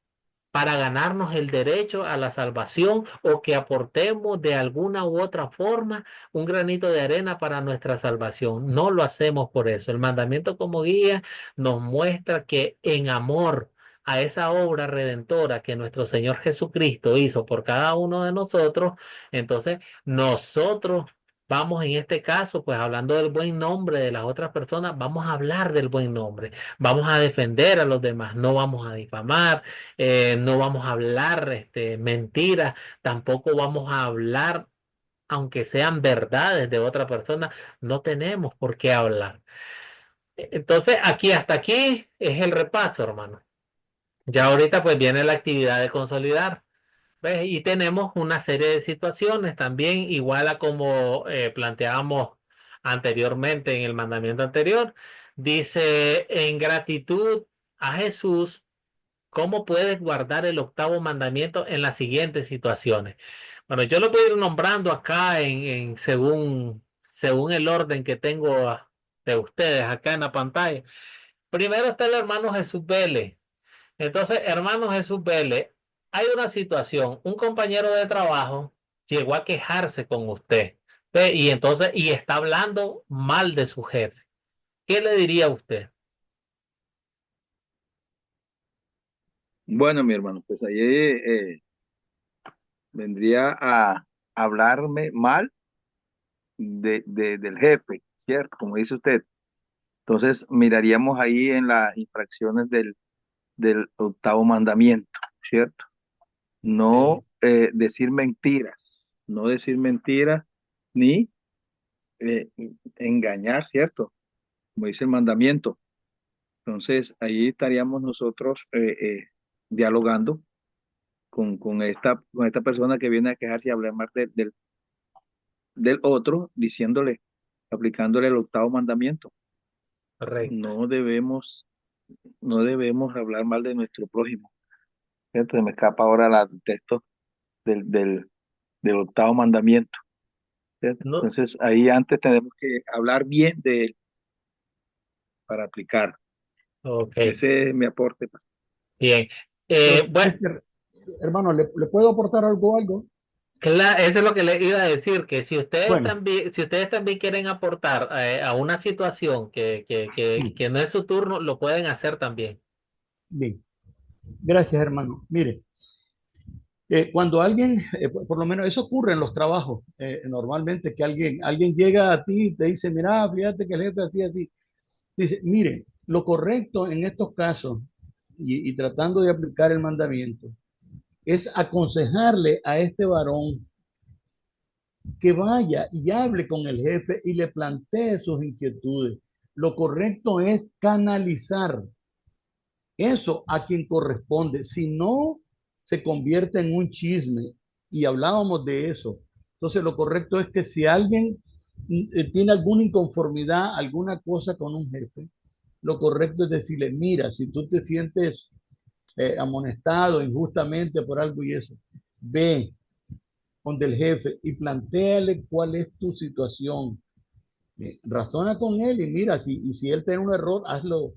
para ganarnos el derecho a la salvación o que aportemos de alguna u otra forma un granito de arena para nuestra salvación. No lo hacemos por eso. El mandamiento como guía nos muestra que en amor a esa obra redentora que nuestro Señor Jesucristo hizo por cada uno de nosotros, entonces nosotros vamos en este caso, pues hablando del buen nombre de las otras personas, vamos a hablar del buen nombre, vamos a defender a los demás, no vamos a difamar, no vamos a hablar mentiras, tampoco vamos a hablar, aunque sean verdades de otra persona, no tenemos por qué hablar. Entonces, aquí hasta aquí es el repaso, hermano. Ya ahorita pues viene la actividad de consolidar. ¿Ves? Y tenemos una serie de situaciones también, igual a como planteábamos anteriormente en el mandamiento anterior. Dice, en gratitud a Jesús, ¿cómo puedes guardar el octavo mandamiento en las siguientes situaciones? Bueno, yo lo voy a ir nombrando acá según el orden que tengo de ustedes acá en la pantalla. Primero está el hermano Jesús Vélez. Entonces, hermano Jesús Vélez, hay una situación, un compañero de trabajo llegó a quejarse con usted, ¿ve? Y entonces, y está hablando mal de su jefe. ¿Qué le diría a usted? Bueno, mi hermano, pues ahí vendría a hablarme mal del jefe, ¿cierto? Como dice usted. Entonces, miraríamos ahí en las infracciones del octavo mandamiento, ¿cierto? Sí. No decir mentiras, no decir mentiras ni eh, engañar, ¿cierto? Como dice el mandamiento. Entonces, ahí estaríamos nosotros dialogando con esta persona que viene a quejarse y hablar más del otro, diciéndole, aplicándole el octavo mandamiento. Correcto. No debemos, no debemos hablar mal de nuestro prójimo. ¿Cierto? Se me escapa ahora el texto del octavo mandamiento. ¿Cierto? No, Entonces, ahí antes tenemos que hablar bien de él para aplicar. ok, Ese es mi aporte, pastor. bien. Pero, Bueno, hermano, ¿le puedo aportar algo? eso es lo que le iba a decir, que Bueno, si ustedes también quieren aportar a una situación sí, que no es su turno, lo pueden hacer también. bien. Gracias, hermano. Mire, cuando alguien, por lo menos eso ocurre en los trabajos, normalmente que alguien llega a ti y te dice, mira, fíjate que el jefe así. Dice, mire, lo correcto en estos casos, y tratando de aplicar el mandamiento, es aconsejarle a este varón que vaya y hable con el jefe y le plantee sus inquietudes. Lo correcto es canalizar eso a quien corresponde. Si no, se convierte en un chisme. Y hablábamos de eso. Entonces, lo correcto es que si alguien tiene alguna inconformidad, alguna cosa con un jefe, lo correcto es decirle, mira, si tú te sientes amonestado injustamente por algo y eso, ve donde el jefe y plantéale cuál es tu situación, Razona con él y mira, y si él tiene un error, hazlo,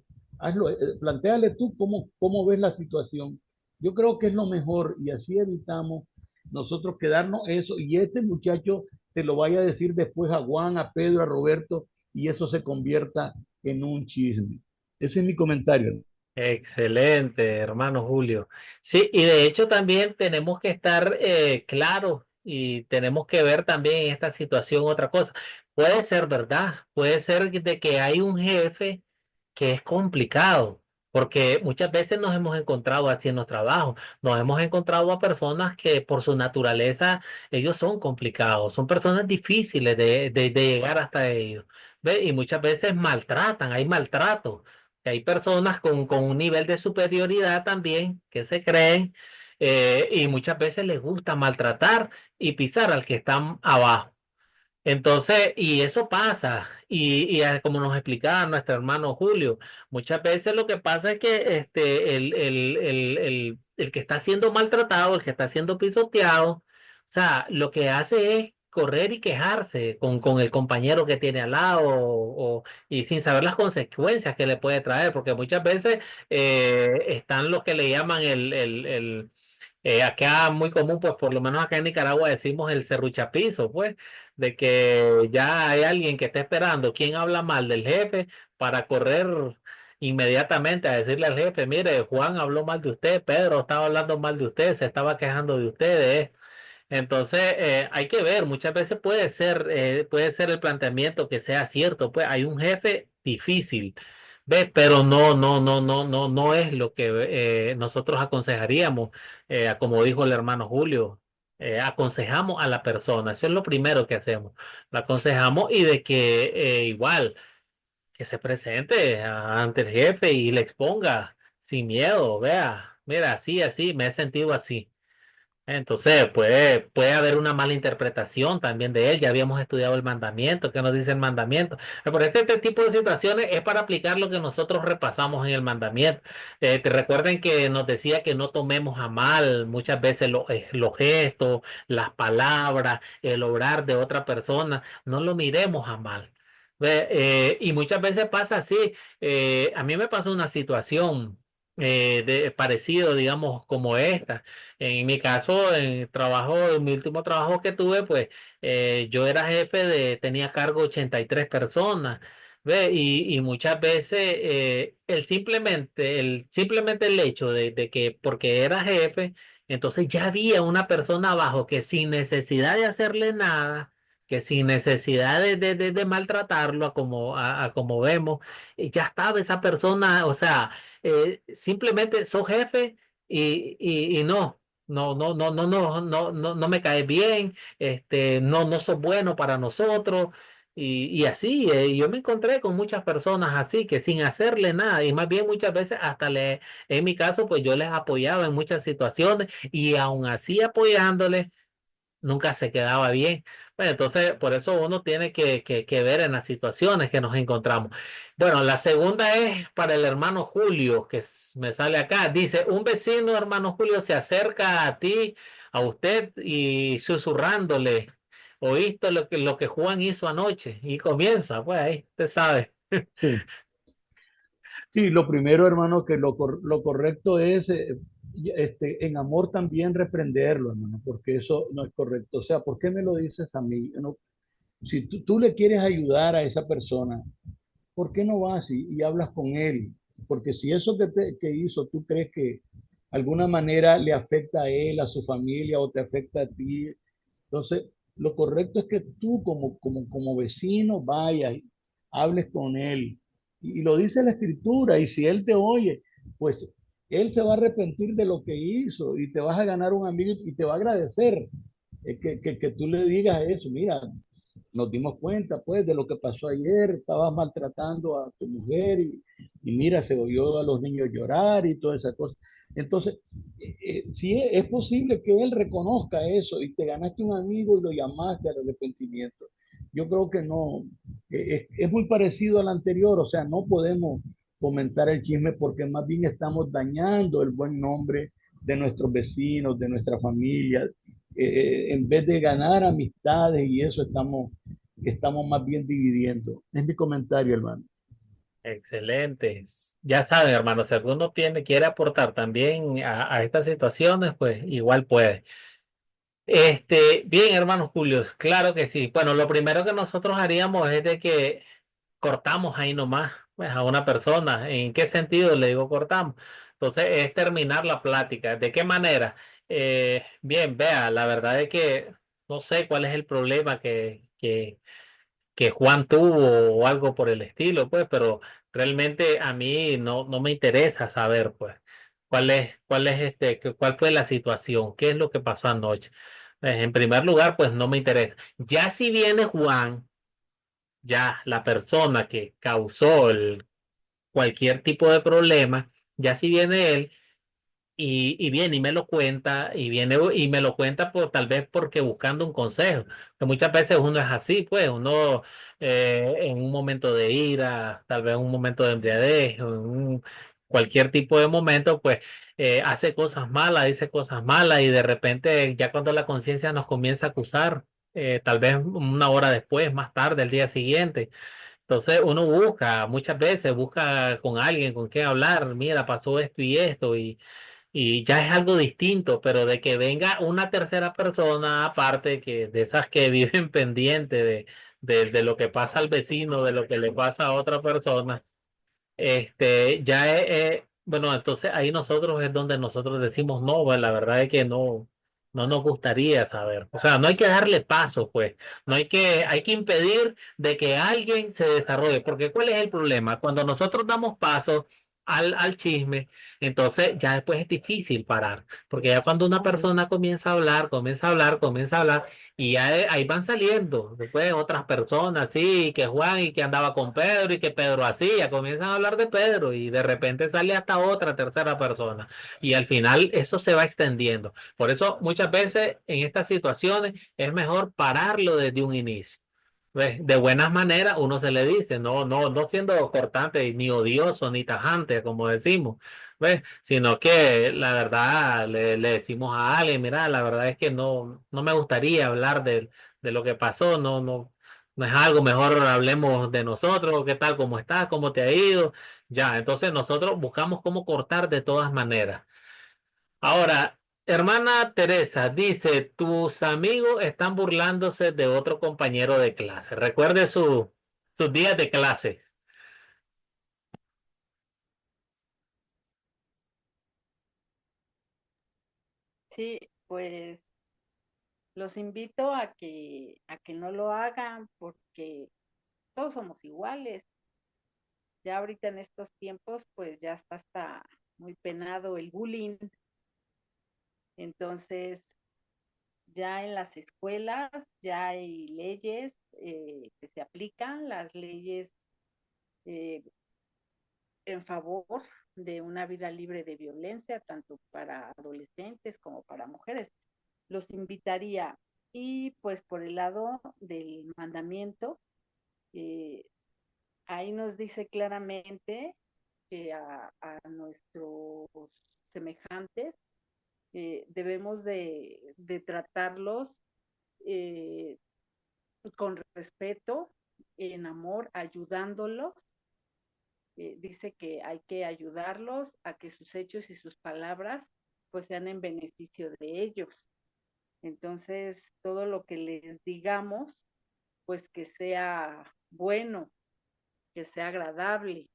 plantéale tú cómo ves la situación. Yo creo que es lo mejor y así evitamos nosotros quedarnos eso y este muchacho te lo vaya a decir después a Juan, a Pedro, a Roberto y eso se convierta en un chisme. Ese es mi comentario. Excelente, hermano Julio. Sí, y de hecho también tenemos que estar claros y tenemos que ver también en esta situación otra cosa. Puede ser verdad, puede ser de que hay un jefe que es complicado, porque muchas veces nos hemos encontrado así en los trabajos, nos hemos encontrado a personas que por su naturaleza ellos son complicados, son personas difíciles de llegar hasta ellos, ¿ve? Y muchas veces maltratan, hay maltrato. Hay personas con un nivel de superioridad también que se creen y muchas veces les gusta maltratar y pisar al que está abajo. Entonces, y eso pasa, como nos explicaba nuestro hermano Julio, muchas veces lo que pasa es que el que está siendo maltratado, el que está siendo pisoteado, o sea, lo que hace es correr y quejarse con el compañero que tiene al lado y sin saber las consecuencias que le puede traer, porque muchas veces están los que le llaman acá muy común, pues por lo menos acá en Nicaragua decimos el serruchapizo, pues, de que ya hay alguien que está esperando quién habla mal del jefe para correr inmediatamente a decirle al jefe, mire, Juan habló mal de usted, Pedro estaba hablando mal de usted, se estaba quejando de ustedes. Entonces, hay que ver, muchas veces puede ser el planteamiento que sea cierto, pues hay un jefe difícil, ¿ves? Pero no es lo que nosotros aconsejaríamos, como dijo el hermano Julio, aconsejamos a la persona, eso es lo primero que hacemos, la aconsejamos y de que igual, que se presente ante el jefe y le exponga sin miedo, vea, mira, así, me he sentido así. Entonces, puede haber una mala interpretación también de él. Ya habíamos estudiado el mandamiento, ¿qué nos dice el mandamiento? Pero este tipo de situaciones es para aplicar lo que nosotros repasamos en el mandamiento. Te recuerden que nos decía que no tomemos a mal muchas veces los gestos, las palabras, el obrar de otra persona, no lo miremos a mal. Ve, y muchas veces pasa así. A mí me pasó una situación parecido, digamos, como esta. En mi caso, en mi último trabajo que tuve, pues yo era jefe tenía a cargo 83 personas, ¿ve? Y muchas veces simplemente el hecho de que porque era jefe, entonces ya había una persona abajo que sin necesidad de hacerle nada, que sin necesidad de maltratarlo a como vemos, ya estaba esa persona, o sea, simplemente sos jefe y no me cae bien, no sos bueno para nosotros. Y así, yo me encontré con muchas personas así que sin hacerle nada, y más bien muchas veces en mi caso, pues yo les apoyaba en muchas situaciones y aún así apoyándoles nunca se quedaba bien. Bueno, entonces por eso uno tiene que ver en las situaciones que nos encontramos. Bueno, la segunda es para el hermano Julio, me sale acá. Dice, un vecino, hermano Julio, se acerca a ti, a usted, y susurrándole, ¿oíste lo que Juan hizo anoche? Y comienza, pues ahí, usted sabe. Sí. Sí, lo primero, hermano, que lo correcto es, en amor también reprenderlo, hermano, porque eso no es correcto. O sea, ¿por qué me lo dices a mí? Si tú le quieres ayudar a esa persona, ¿por qué no vas y hablas con él? Porque si eso que hizo, tú crees que de alguna manera le afecta a él, a su familia o te afecta a ti, entonces lo correcto es que tú como vecino vayas, y hables con él. Y lo dice la escritura, y si él te oye, pues él se va a arrepentir de lo que hizo y te vas a ganar un amigo y te va a agradecer que tú le digas eso. Mira, nos dimos cuenta pues de lo que pasó ayer, estabas maltratando a tu mujer y mira, se oyó a los niños llorar y toda esa cosa. Entonces, sí es posible que él reconozca eso y te ganaste un amigo y lo llamaste al arrepentimiento. Yo creo que no, es muy parecido al anterior, o sea, no podemos comentar el chisme porque más bien estamos dañando el buen nombre de nuestros vecinos, de nuestra familia, en vez de ganar amistades y eso estamos que estamos más bien dividiendo. Es mi comentario, hermano. Excelente. Ya saben, hermanos, si alguno quiere aportar también a estas situaciones, pues igual puede. Bien, hermanos Julio, claro que sí. Bueno, lo primero que nosotros haríamos es de que cortamos ahí nomás, pues, a una persona. ¿En qué sentido le digo cortamos? Entonces, es terminar la plática. ¿De qué manera? Bien, vea, la verdad es que no sé cuál es el problema que Juan tuvo o algo por el estilo, pues, pero realmente a mí no me interesa saber, pues, cuál fue la situación, qué es lo que pasó anoche. En primer lugar, pues no me interesa. Ya si viene Juan, ya la persona que causó cualquier tipo de problema, ya si viene él y viene y me lo cuenta, y viene y me lo cuenta tal vez porque buscando un consejo, que muchas veces uno es así, pues uno en un momento de ira, tal vez en un momento de embriaguez, o en cualquier tipo de momento, pues hace cosas malas, dice cosas malas y de repente ya cuando la conciencia nos comienza a acusar, tal vez una hora después, más tarde, el día siguiente. Entonces uno busca, muchas veces busca con alguien con quien hablar, mira, pasó esto y esto, y ya es algo distinto, pero de que venga una tercera persona aparte que de esas que viven pendiente de lo que pasa al vecino, de lo que le pasa a otra persona, ya bueno, entonces ahí nosotros es donde nosotros decimos no, pues la verdad es que no nos gustaría saber. O sea, no hay que darle paso, pues. No hay que impedir de que alguien se desarrolle, porque ¿cuál es el problema? Cuando nosotros damos paso al chisme, entonces ya después es difícil parar, porque ya cuando una persona comienza a hablar, comienza a hablar, comienza a hablar, y ya ahí van saliendo después otras personas, sí, que Juan y que andaba con Pedro y que Pedro así, ya comienzan a hablar de Pedro y de repente sale hasta otra tercera persona. Y al final eso se va extendiendo. Por eso muchas veces en estas situaciones es mejor pararlo desde un inicio. ¿Ves? De buenas maneras uno se le dice, no siendo cortante, ni odioso, ni tajante, como decimos, ¿ves? Sino que la verdad le decimos a alguien, mira, la verdad es que no me gustaría hablar de lo que pasó, no es algo, mejor hablemos de nosotros, qué tal, cómo estás, cómo te ha ido, ya, entonces nosotros buscamos cómo cortar de todas maneras. Ahora, hermana Teresa, dice, tus amigos están burlándose de otro compañero de clase. Recuerde sus días de clase. Sí, pues los invito a que no lo hagan porque todos somos iguales. Ya ahorita en estos tiempos, pues ya está hasta muy penado el bullying. Entonces, ya en las escuelas ya hay leyes que se aplican, las leyes eh, en favor de una vida libre de violencia, tanto para adolescentes como para mujeres. Los invitaría. Y pues por el lado del mandamiento, eh, ahí nos dice claramente que a nuestros semejantes debemos de tratarlos eh, con respeto, en amor, ayudándolos. Dice que hay que ayudarlos a que sus hechos y sus palabras pues sean en beneficio de ellos. Entonces, todo lo que les digamos, pues que sea bueno, que sea agradable,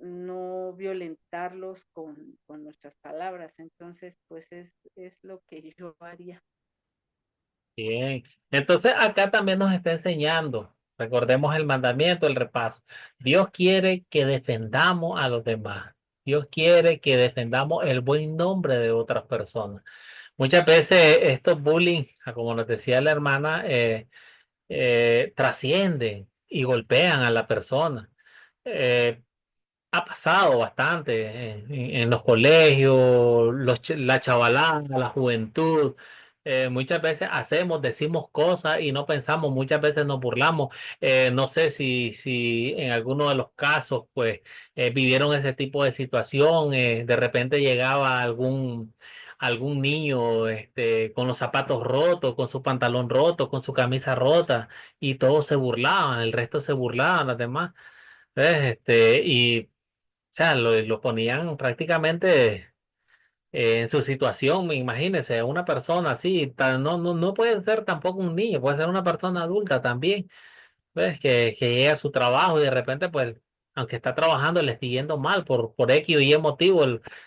no violentarlos con nuestras palabras. Entonces, pues es lo que yo haría. Bien. Entonces, acá también nos está enseñando. Recordemos el mandamiento, el repaso. Dios quiere que defendamos a los demás. Dios quiere que defendamos el buen nombre de otras personas. Muchas veces estos bullying, como nos decía la hermana, trascienden y golpean a la persona. Eh, Ha pasado bastante en los colegios, la chavalada, la juventud. Muchas veces decimos cosas y no pensamos, muchas veces nos burlamos. No sé si en alguno de los casos, pues, vivieron ese tipo de situación. De repente llegaba algún niño con los zapatos rotos, con su pantalón roto, con su camisa rota, y todos se burlaban, el resto se burlaban, las demás. ¿Ves? Y o sea, lo ponían prácticamente en su situación, imagínense, una persona así, no puede ser tampoco un niño, puede ser una persona adulta también. ¿Ves? Que llega a su trabajo y de repente, pues, aunque está trabajando, le está yendo mal por X o Y motivo,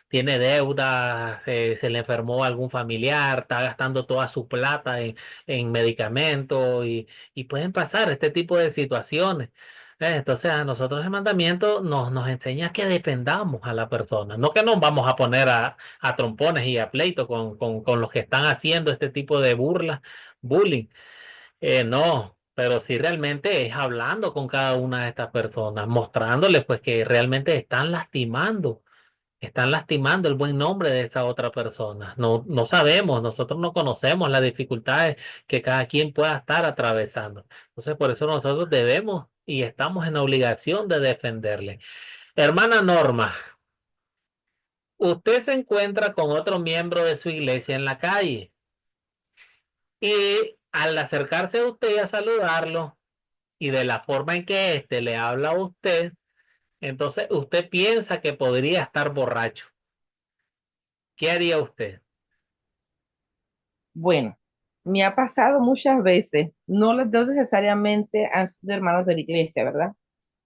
tiene deudas, se le enfermó algún familiar, está gastando toda su plata en medicamentos y pueden pasar este tipo de situaciones. Entonces, a nosotros el mandamiento nos enseña que defendamos a la persona, no que nos vamos a poner a trompones y a pleito con los que están haciendo este tipo de burlas, bullying. No, pero sí realmente es hablando con cada una de estas personas, mostrándoles pues que realmente están lastimando el buen nombre de esa otra persona. No sabemos, nosotros no conocemos las dificultades que cada quien pueda estar atravesando. Entonces, por eso nosotros debemos y estamos en obligación de defenderle. Hermana Norma, usted se encuentra con otro miembro de su iglesia en la calle y al acercarse a usted y a saludarlo, y de la forma en que éste le habla a usted, entonces usted piensa que podría estar borracho. ¿Qué haría usted? Bueno, me ha pasado muchas veces, no les doy necesariamente han sido hermanos de la iglesia, ¿verdad?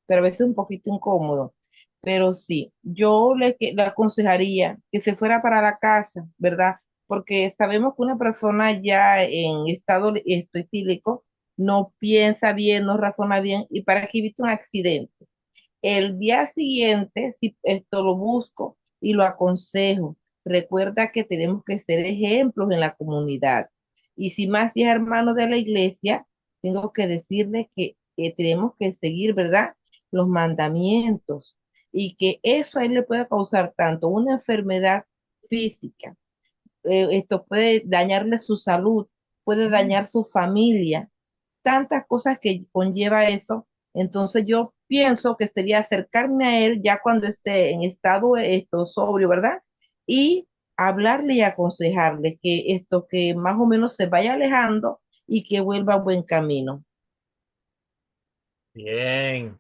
Pero a veces un poquito incómodo. Pero sí, le aconsejaría que se fuera para la casa, ¿verdad? Porque sabemos que una persona ya en estado etílico no piensa bien, no razona bien, y para que evite un accidente. El día siguiente, si esto lo busco y lo aconsejo. Recuerda que tenemos que ser ejemplos en la comunidad. Y si más si es hermano de la iglesia, tengo que decirle que tenemos que seguir, ¿verdad? Los mandamientos y que eso a él le puede causar tanto una enfermedad física, esto puede dañarle su salud, puede dañar su familia, tantas cosas que conlleva eso. Entonces yo pienso que sería acercarme a él ya cuando esté en estado sobrio, ¿verdad? Y hablarle y aconsejarle que más o menos se vaya alejando y que vuelva a buen camino. Bien.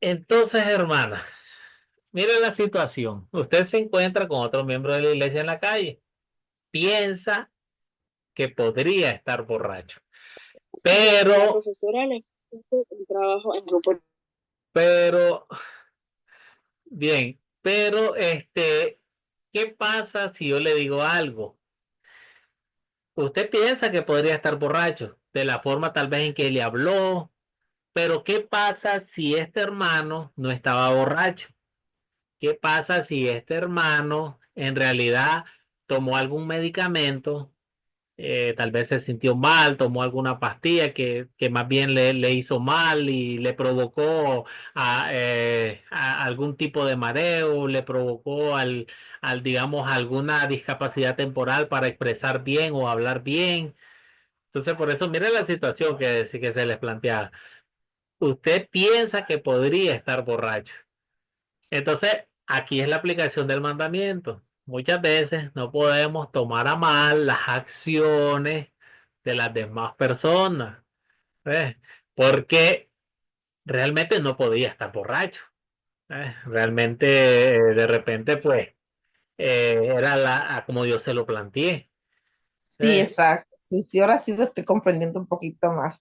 Entonces, hermana, mire la situación. Usted se encuentra con otro miembro de la iglesia en la calle. Piensa que podría estar borracho. La Pero, profesora le puso el trabajo en grupo. pero, bien, pero, ¿qué pasa si yo le digo algo? Usted piensa que podría estar borracho, de la forma tal vez en que le habló, pero ¿qué pasa si este hermano no estaba borracho? ¿Qué pasa si este hermano en realidad tomó algún medicamento? Tal vez se sintió mal, tomó alguna pastilla que más bien le hizo mal y le provocó a algún tipo de mareo, le provocó digamos, alguna discapacidad temporal para expresar bien o hablar bien. Entonces, por eso, mire la situación que se les planteaba. Usted piensa que podría estar borracho. Entonces, aquí es la aplicación del mandamiento. Muchas veces no podemos tomar a mal las acciones de las demás personas, ¿ves? Porque realmente no podía estar borracho, ¿ves? Realmente, de repente, pues, era como yo se lo planteé, Sí, ¿ves? exacto. Sí, sí, ahora sí lo estoy comprendiendo un poquito más,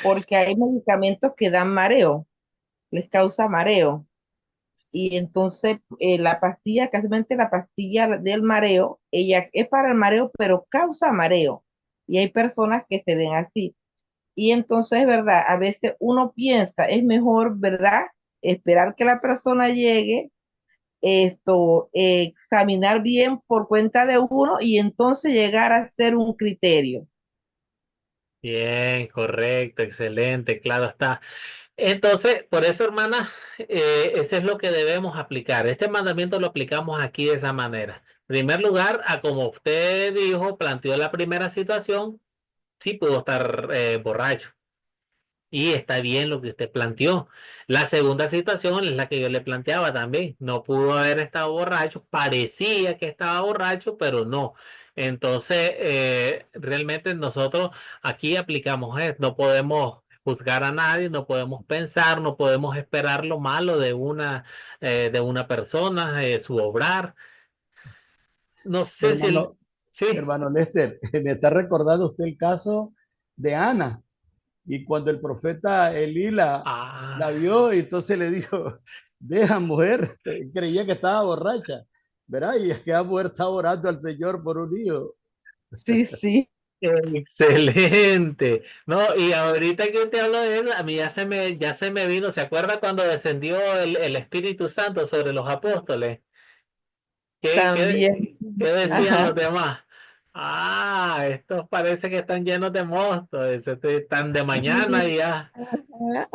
porque hay medicamentos que dan mareo, les causa mareo. Y entonces la pastilla, casualmente la pastilla del mareo, ella es para el mareo, pero causa mareo. Y hay personas que se ven así. Y entonces, ¿verdad? A veces uno piensa, es mejor, ¿verdad? Esperar que la persona llegue, examinar bien por cuenta de uno y entonces llegar a hacer un criterio. Bien, correcto, excelente, claro está. Entonces, por eso, hermana, eso es lo que debemos aplicar. Este mandamiento lo aplicamos aquí de esa manera. En primer lugar, a como usted dijo, planteó la primera situación, sí pudo estar borracho. Y está bien lo que usted planteó. La segunda situación es la que yo le planteaba también. No pudo haber estado borracho. Parecía que estaba borracho, pero no. Entonces, realmente nosotros aquí aplicamos esto. No podemos juzgar a nadie, no podemos pensar, no podemos esperar lo malo de una persona, su obrar. No sé si el... Hermano, Sí. hermano Lester, me está recordando usted el caso de Ana. Y cuando el profeta Elí la Ah. vio, y entonces le dijo, deja mujer, creía que estaba borracha, ¿verdad? Y es que la mujer está orando al Señor por un hijo. Sí, sí. Excelente. No, y ahorita que te hablo de eso, a mí ya se me vino, ¿se acuerda cuando descendió el Espíritu Santo sobre los apóstoles? ¿Qué, qué, También. Sí. qué decían los Ajá. demás? Ah, estos parece que están llenos de mosto, están de mañana y Sí. ya. Ajá.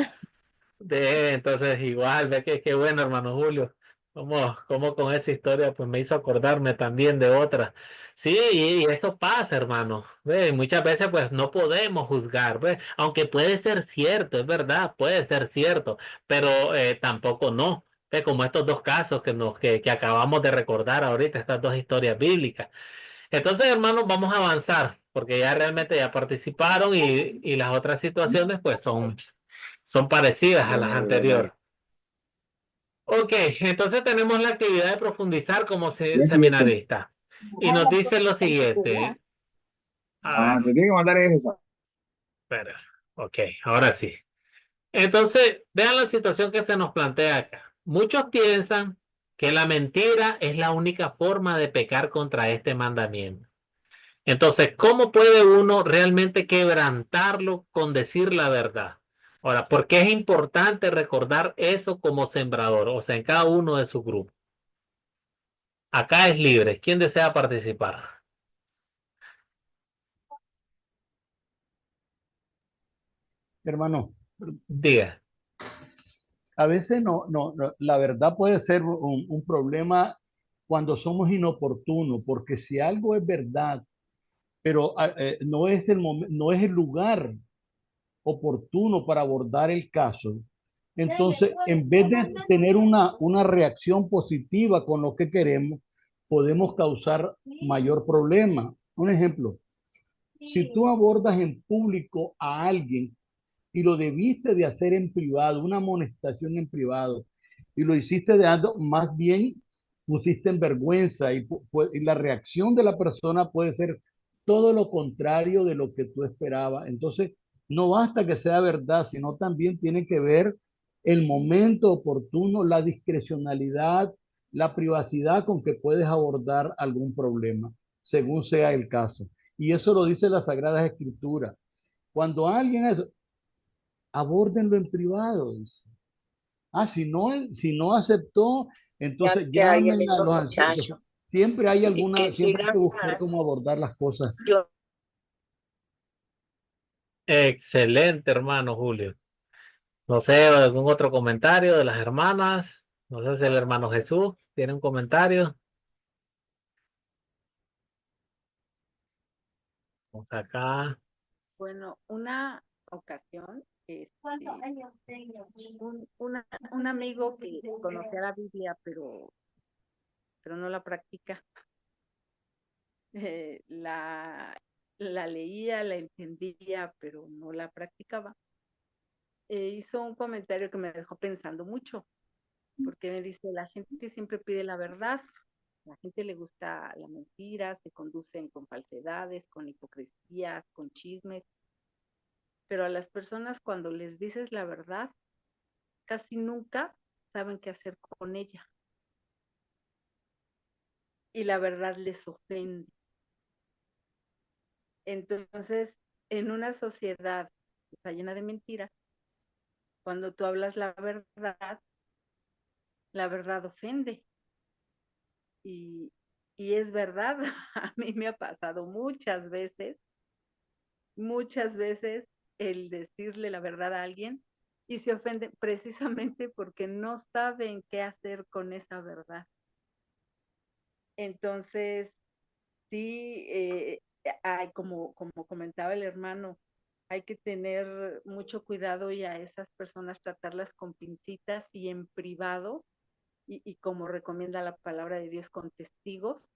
Entonces, igual, ve que qué bueno, hermano Julio. Como con esa historia, pues me hizo acordarme también de otra. Sí, y esto pasa, hermano. Ve, muchas veces, pues no podemos juzgar, ve, aunque puede ser cierto, es verdad, puede ser cierto, pero tampoco no. Ve, como estos dos casos que acabamos de recordar ahorita, estas dos historias bíblicas. Entonces, hermanos, vamos a avanzar, porque ya realmente ya participaron y las otras situaciones, pues son parecidas a las anteriores. Ok, entonces tenemos la actividad de profundizar como seminarista. Y nos dice lo siguiente. A Ah, ver, te tiene que mandar esa. espera. Ok, ahora sí. Entonces, vean la situación que se nos plantea acá. Muchos piensan que la mentira es la única forma de pecar contra este mandamiento. Entonces, ¿cómo puede uno realmente quebrantarlo con decir la verdad? Ahora, ¿por qué es importante recordar eso como sembrador? O sea, en cada uno de sus grupos. Acá es libre. ¿Quién desea participar? Hermano, Diga. a veces la verdad puede ser un problema cuando somos inoportunos, porque si algo es verdad, pero no es no es el lugar oportuno para abordar el caso, entonces en vez de tener una reacción positiva con lo que queremos, podemos causar mayor problema. Un ejemplo, si tú abordas en público a alguien y lo debiste de hacer en privado, una amonestación en privado, y lo hiciste de algo, más bien pusiste en vergüenza y la reacción de la persona puede ser todo lo contrario de lo que tú esperabas. Entonces, no basta que sea verdad, sino también tiene que ver el momento oportuno, la discrecionalidad, la privacidad con que puedes abordar algún problema, según sea el caso. Y eso lo dice la Sagrada Escritura. Cuando alguien es, abórdenlo en privado. Dice. Ah, si no aceptó, Ya entonces que hay en llamen a esos los ancianos. muchachos Siempre hay y que siempre hay que sigan buscar cómo más. abordar las cosas. Excelente, hermano Julio. No sé, algún otro comentario de las hermanas. No sé si el hermano Jesús tiene un comentario. Vamos acá. Bueno, una ocasión, un amigo que conocía la Biblia, pero no la practica, la leía, la entendía, pero no la practicaba. Hizo un comentario que me dejó pensando mucho, porque me dice, la gente siempre pide la verdad, la gente le gusta la mentira, se conducen con falsedades, con hipocresías, con chismes, pero a las personas cuando les dices la verdad, casi nunca saben qué hacer con ella y la verdad les ofende. Entonces, en una sociedad que está llena de mentiras, cuando tú hablas la verdad ofende. Y, y es verdad, a mí me ha pasado muchas veces el decirle la verdad a alguien y se ofende precisamente porque no saben qué hacer con esa verdad. Entonces, sí, como comentaba el hermano, hay que tener mucho cuidado y a esas personas tratarlas con pincitas y en privado y como recomienda la palabra de Dios con testigos,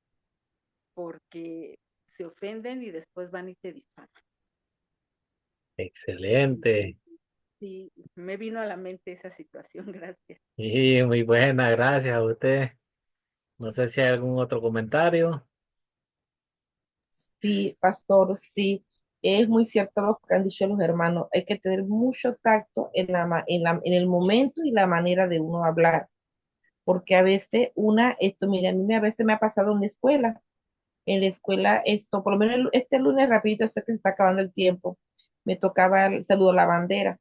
porque se ofenden y después van y te difaman. Excelente. Sí, me vino a la mente esa situación, gracias. Y muy buena, gracias a usted. No sé si hay algún otro comentario. Sí, pastor, sí, es muy cierto lo que han dicho los hermanos. Hay que tener mucho tacto en el momento y la manera de uno hablar, porque a veces mira, a veces me ha pasado en la escuela, por lo menos este lunes, rapidito, sé que se está acabando el tiempo, me tocaba el saludo a la bandera.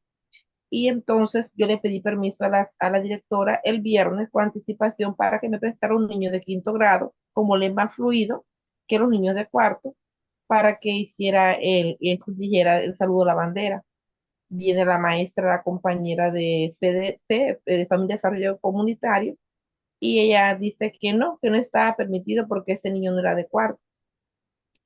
Y entonces yo le pedí permiso a la directora el viernes con anticipación para que me prestara un niño de quinto grado, como le es más fluido que los niños de cuarto, para que hiciera esto dijera el saludo a la bandera. Viene la maestra, la compañera de FDC, de Familia de Desarrollo Comunitario, y ella dice que no estaba permitido porque ese niño no era de cuarto.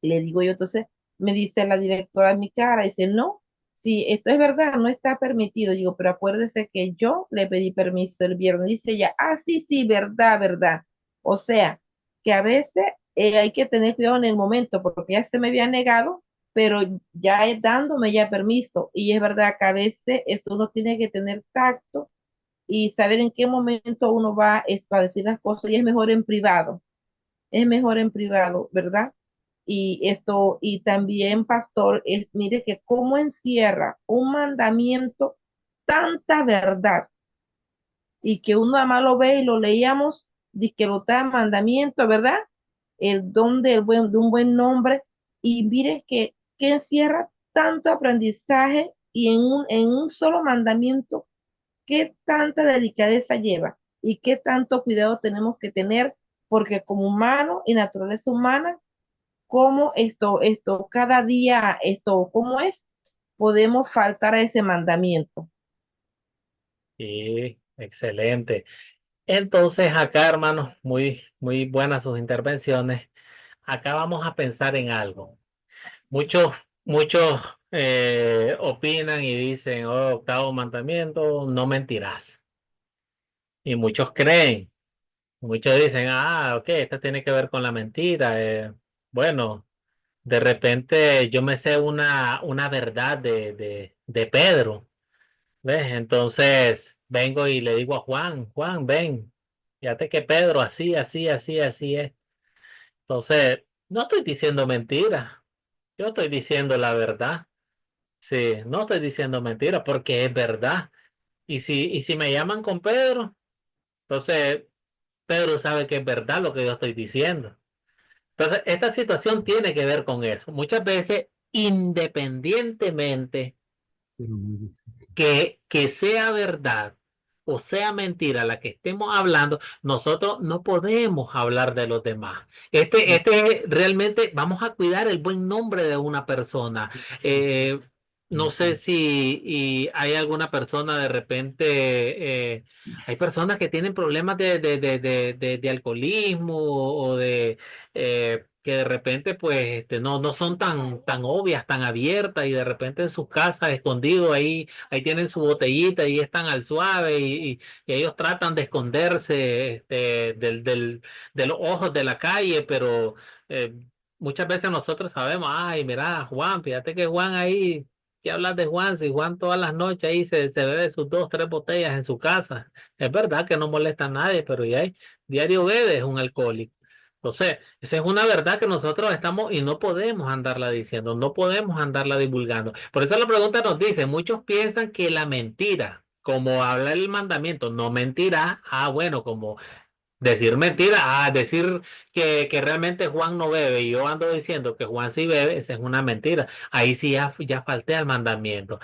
Le digo yo, entonces me dice la directora en mi cara, dice, no, si esto es verdad, no está permitido. Digo, pero acuérdese que yo le pedí permiso el viernes. Dice ella, ah, sí, sí, verdad, verdad. O sea, que a veces hay que tener cuidado en el momento, porque ya se me había negado, pero ya es dándome ya permiso. Y es verdad que a veces esto uno tiene que tener tacto y saber en qué momento uno va a decir las cosas y es mejor en privado, ¿verdad? Y también, pastor, mire que cómo encierra un mandamiento tanta verdad y que uno además lo ve y lo leíamos, dice que lo da mandamiento, ¿verdad? El don de un buen nombre y mire que encierra tanto aprendizaje y en un solo mandamiento, qué tanta delicadeza lleva y qué tanto cuidado tenemos que tener, porque como humano y naturaleza humana, cómo cada día, cómo es, podemos faltar a ese mandamiento. Sí, excelente. Entonces, acá, hermanos, muy buenas sus intervenciones. Acá vamos a pensar en algo. Muchos opinan y dicen, oh, octavo mandamiento, no mentirás. Y muchos creen, muchos dicen, ah, ok, esto tiene que ver con la mentira. Bueno, de repente yo me sé una verdad de Pedro, ¿ves? Entonces vengo y le digo a Juan, Juan, ven, fíjate que Pedro así, así, así, así es. Entonces, no estoy diciendo mentira, yo estoy diciendo la verdad. Sí, no estoy diciendo mentira porque es verdad. Y si me llaman con Pedro, entonces Pedro sabe que es verdad lo que yo estoy diciendo. Entonces, esta situación tiene que ver con eso. Muchas veces, independientemente Pero muy difícil. que sea verdad o sea mentira la que estemos hablando, nosotros no podemos hablar de los demás. Realmente vamos a cuidar el buen nombre de una persona. Eh, no sé si hay alguna persona de repente, hay personas que tienen problemas de alcoholismo o que de repente pues no son tan obvias, tan abiertas y de repente en sus casas escondidos ahí tienen su botellita y están al suave y ellos tratan de esconderse de los ojos de la calle, pero eh, muchas veces nosotros sabemos, ay, mira, Juan, fíjate que Juan ahí, ¿qué hablas de Juan? Si Juan todas las noches ahí se bebe sus 2, 3 botellas en su casa. Es verdad que no molesta a nadie, pero ya diario bebe, es un alcohólico. Entonces, esa es una verdad que nosotros estamos y no podemos andarla diciendo, no podemos andarla divulgando. Por eso la pregunta nos dice, muchos piensan que la mentira, como habla el mandamiento, no mentirá, bueno, como decir mentira, decir que realmente Juan no bebe y yo ando diciendo que Juan sí bebe, esa es una mentira. Ahí sí ya falté al mandamiento.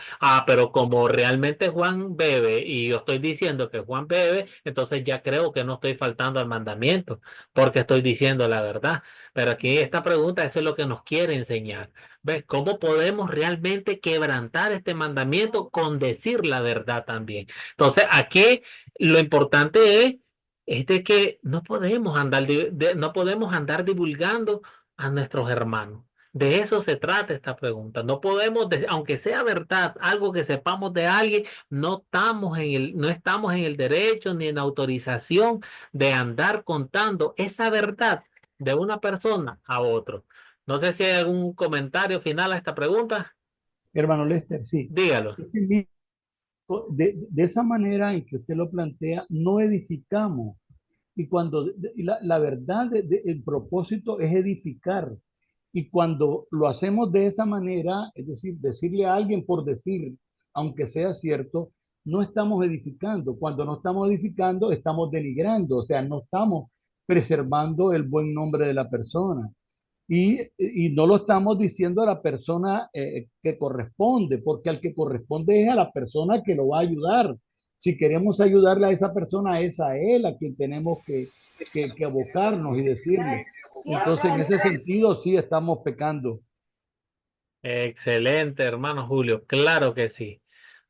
Pero como realmente Juan bebe y yo estoy diciendo que Juan bebe, entonces ya creo que no estoy faltando al mandamiento porque estoy diciendo la verdad. Pero aquí esta pregunta, eso es lo que nos quiere enseñar. ¿Ves? ¿Cómo podemos realmente quebrantar este mandamiento con decir la verdad también? Entonces, aquí lo importante es de que no podemos andar divulgando a nuestros hermanos. De eso se trata esta pregunta. No podemos, aunque sea verdad, algo que sepamos de alguien, no estamos en el derecho ni en autorización de andar contando esa verdad de una persona a otro. No sé si hay algún comentario final a esta pregunta. Hermano Lester, sí. Dígalo. De esa manera en que usted lo plantea, no edificamos. Y cuando la verdad, el propósito es edificar. Y cuando lo hacemos de esa manera, es decir, decirle a alguien por decir, aunque sea cierto, no estamos edificando. Cuando no estamos edificando, estamos denigrando, o sea, no estamos preservando el buen nombre de la persona. Y no lo estamos diciendo a la persona que corresponde, porque al que corresponde es a la persona que lo va a ayudar. Si queremos ayudarle a esa persona, es a él a quien tenemos que abocarnos y decirle. Entonces, en ese sentido, sí estamos pecando. Excelente, hermano Julio. Claro que sí.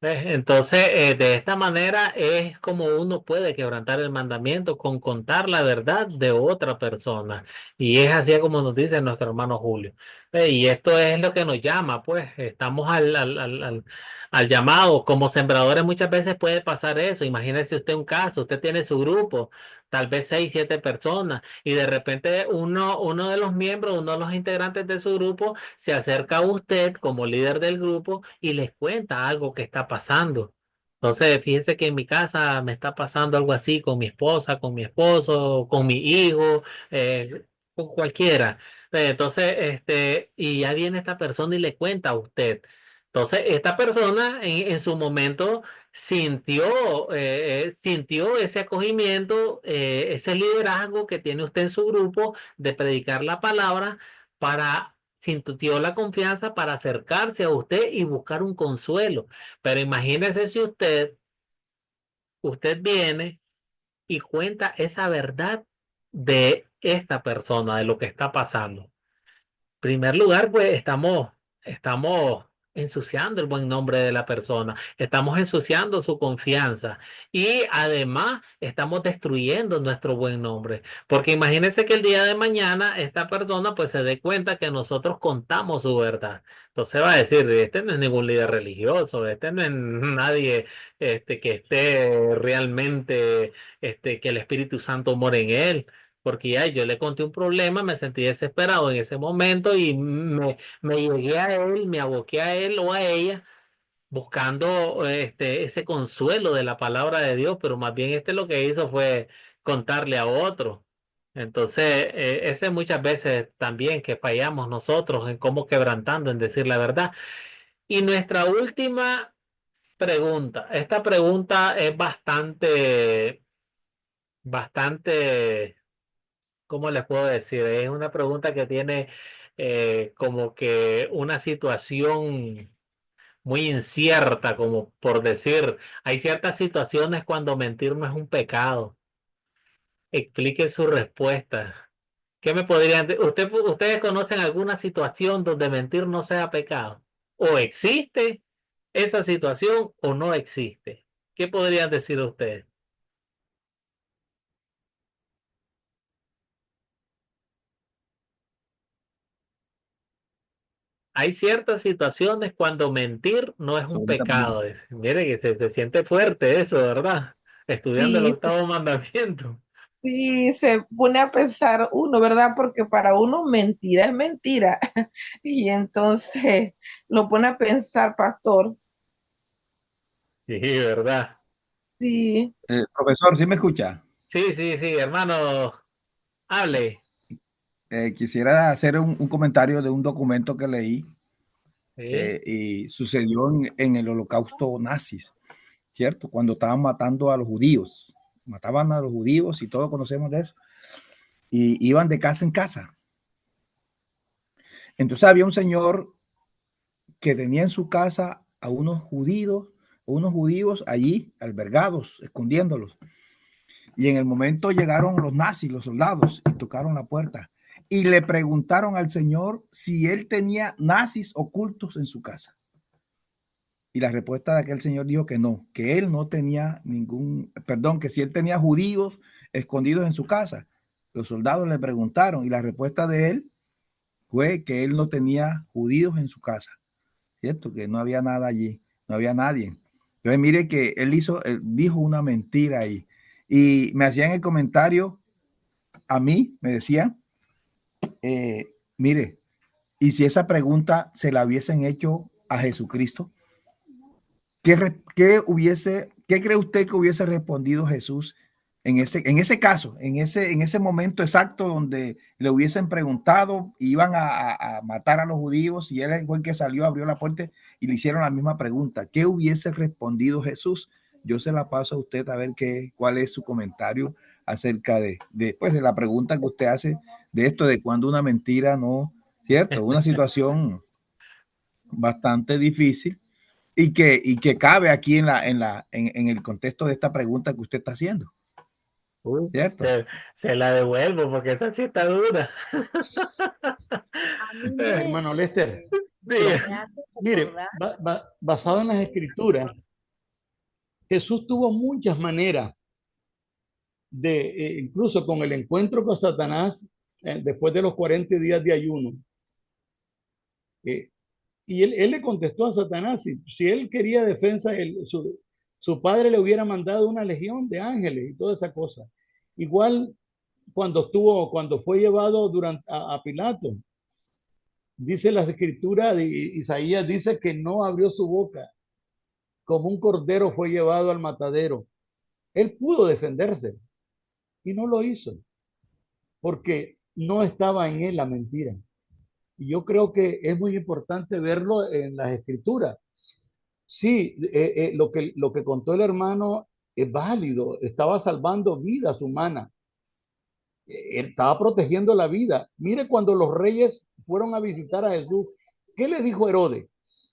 ¿Ves? Entonces, de esta manera es como uno puede quebrantar el mandamiento con contar la verdad de otra persona. Y es así como nos dice nuestro hermano Julio. Y esto es lo que nos llama, pues estamos al llamado. Como sembradores muchas veces puede pasar eso. Imagínese usted un caso, usted tiene su grupo, tal vez 6, 7 personas, y de repente uno de los miembros, uno de los integrantes de su grupo, se acerca a usted como líder del grupo y les cuenta algo que está pasando. Entonces, fíjese que en mi casa me está pasando algo así con mi esposa, con mi esposo, con mi hijo, con cualquiera. Entonces, y ya viene esta persona y le cuenta a usted. Entonces, esta persona en su momento sintió ese acogimiento, ese liderazgo que tiene usted en su grupo de predicar la palabra para sintió la confianza para acercarse a usted y buscar un consuelo. Pero imagínese si usted viene y cuenta esa verdad de esta persona, de lo que está pasando. Primer lugar, pues estamos ensuciando el buen nombre de la persona, estamos ensuciando su confianza y además estamos destruyendo nuestro buen nombre, porque imagínense que el día de mañana esta persona pues se dé cuenta que nosotros contamos su verdad. Entonces va a decir, este no es ningún líder religioso, este no es nadie que esté realmente, que el Espíritu Santo more en él. Porque ya yo le conté un problema, me sentí desesperado en ese momento y me llegué a él, me aboqué a él o a ella buscando ese consuelo de la palabra de Dios, pero más bien lo que hizo fue contarle a otro. Entonces, ese muchas veces también que fallamos nosotros en cómo quebrantando, en decir la verdad. Y nuestra última pregunta, esta pregunta es bastante. ¿Cómo les puedo decir? Es una pregunta que tiene como que una situación muy incierta, como por decir, hay ciertas situaciones cuando mentir no es un pecado. Explique su respuesta. ¿Qué me podrían decir? ¿Ustedes conocen alguna situación donde mentir no sea pecado? ¿O existe esa situación o no existe? ¿Qué podrían decir ustedes? Hay ciertas situaciones cuando mentir no es un Sobre esta pregunta. pecado. Mire que se siente fuerte eso, ¿verdad? Estudiando el Sí, octavo mandamiento. sí, se pone a pensar uno, ¿verdad? Porque para uno mentira es mentira. Y entonces lo pone a pensar, pastor. Sí, ¿verdad? Sí, Profesor, ¿sí me escucha? Sí, sí, sí, hermano, hable. Quisiera hacer un comentario de un documento que leí Sí, y sucedió en el holocausto nazis, ¿cierto? Cuando estaban matando a los judíos. Mataban a los judíos y todos conocemos de eso. Y iban de casa en casa. Entonces había un señor que tenía en su casa a unos judíos allí albergados, escondiéndolos. Y en el momento llegaron los nazis, los soldados, y tocaron la puerta. Y le preguntaron al señor si él tenía nazis ocultos en su casa. Y la respuesta de aquel señor dijo que no, que él no tenía perdón, que si él tenía judíos escondidos en su casa. Los soldados le preguntaron y la respuesta de él fue que él no tenía judíos en su casa, ¿cierto? Que no había nada allí, no había nadie. Entonces, mire que él dijo una mentira ahí. Y me hacían el comentario, a mí, me decían, mire, y si esa pregunta se la hubiesen hecho a Jesucristo, ¿qué cree usted que hubiese respondido Jesús en ese caso, en ese momento exacto donde le hubiesen preguntado, iban a matar a los judíos y él fue el que salió, abrió la puerta y le hicieron la misma pregunta? ¿Qué hubiese respondido Jesús? Yo se la paso a usted a ver cuál es su comentario acerca pues, de la pregunta que usted hace de esto, de cuando una mentira no, ¿cierto? Una situación bastante difícil y que cabe aquí en el contexto de esta pregunta que usted está haciendo, ¿cierto? Se la devuelvo porque esa sí está dura. A mí Hermano Lester, pero me hace mire, recordar, basado en las escrituras, Jesús tuvo muchas maneras incluso con el encuentro con Satanás, después de los 40 días de ayuno, eh, y él le contestó a Satanás, si él quería defensa, su padre le hubiera mandado una legión de ángeles y toda esa cosa. Igual cuando fue llevado a Pilato, dice las escrituras de Isaías, dice que no abrió su boca, como un cordero fue llevado al matadero. Él pudo defenderse y no lo hizo, porque no estaba en él la mentira. Y yo creo que es muy importante verlo en las escrituras. Sí, lo que contó el hermano es válido, estaba salvando vidas humanas, él estaba protegiendo la vida. Mire cuando los reyes fueron a visitar a Jesús, ¿qué le dijo Herodes?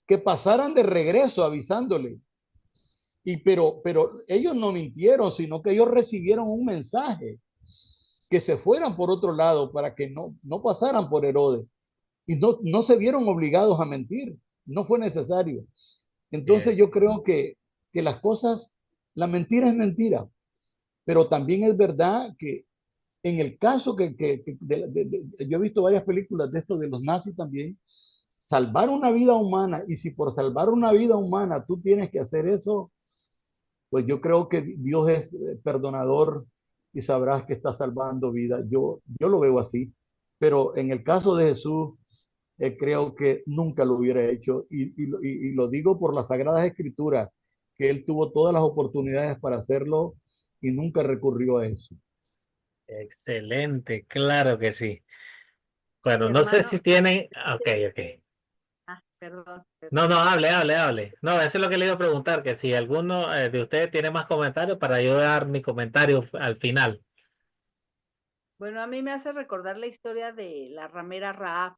Que pasaran de regreso avisándole. Pero ellos no mintieron, sino que ellos recibieron un mensaje, que se fueran por otro lado para que no pasaran por Herodes. Y no se vieron obligados a mentir, no fue necesario. Entonces yo creo que las cosas, la mentira es mentira, pero también es verdad que en el caso yo he visto varias películas de esto de los nazis también, salvar una vida humana, y si por salvar una vida humana tú tienes que hacer eso, pues yo creo que Dios es perdonador y sabrás que está salvando vidas. Yo lo veo así, pero en el caso de Jesús, creo que nunca lo hubiera hecho y lo digo por las Sagradas Escrituras, que él tuvo todas las oportunidades para hacerlo y nunca recurrió a eso. Excelente, claro que sí. Bueno, no sé hermano, si tienen. Ok, ok. perdón. No, no, hable. No, eso es lo que le iba a preguntar, que si alguno de ustedes tiene más comentarios para yo dar mi comentario al final. Bueno, a mí me hace recordar la historia de la ramera Rahab,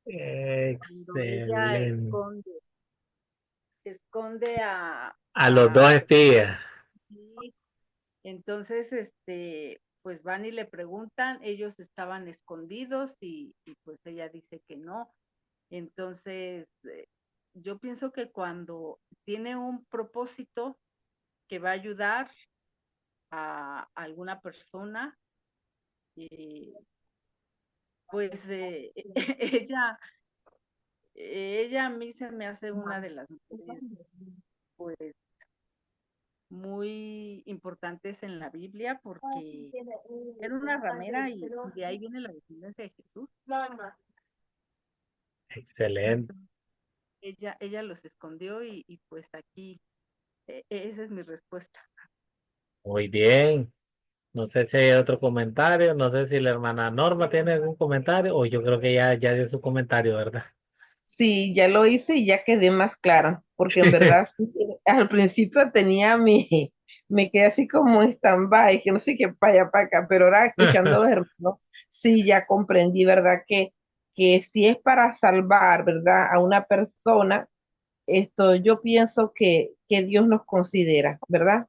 cuando ella Excelente. esconde A los dos espías. y entonces, pues van y le preguntan, ellos estaban escondidos y pues ella dice que no. Entonces, yo pienso que cuando tiene un propósito que va a ayudar a alguna persona, pues ella a mí se me hace una de las mujeres pues muy importantes en la Biblia, porque era una ramera y de ahí viene la descendencia de Jesús. Excelente. Ella los escondió y pues aquí esa es mi respuesta. Muy bien. No sé si hay otro comentario. No sé si la hermana Norma tiene algún comentario o yo creo que ya dio su comentario, ¿verdad? Sí, ya lo hice y ya quedé más clara, porque en verdad sí, al principio me quedé así como en stand-by, que no sé qué para allá para acá, pero ahora escuchando a los hermanos, sí, ya comprendí, ¿verdad? Que si es para salvar, ¿verdad? A una persona, esto yo pienso que Dios nos considera, ¿verdad?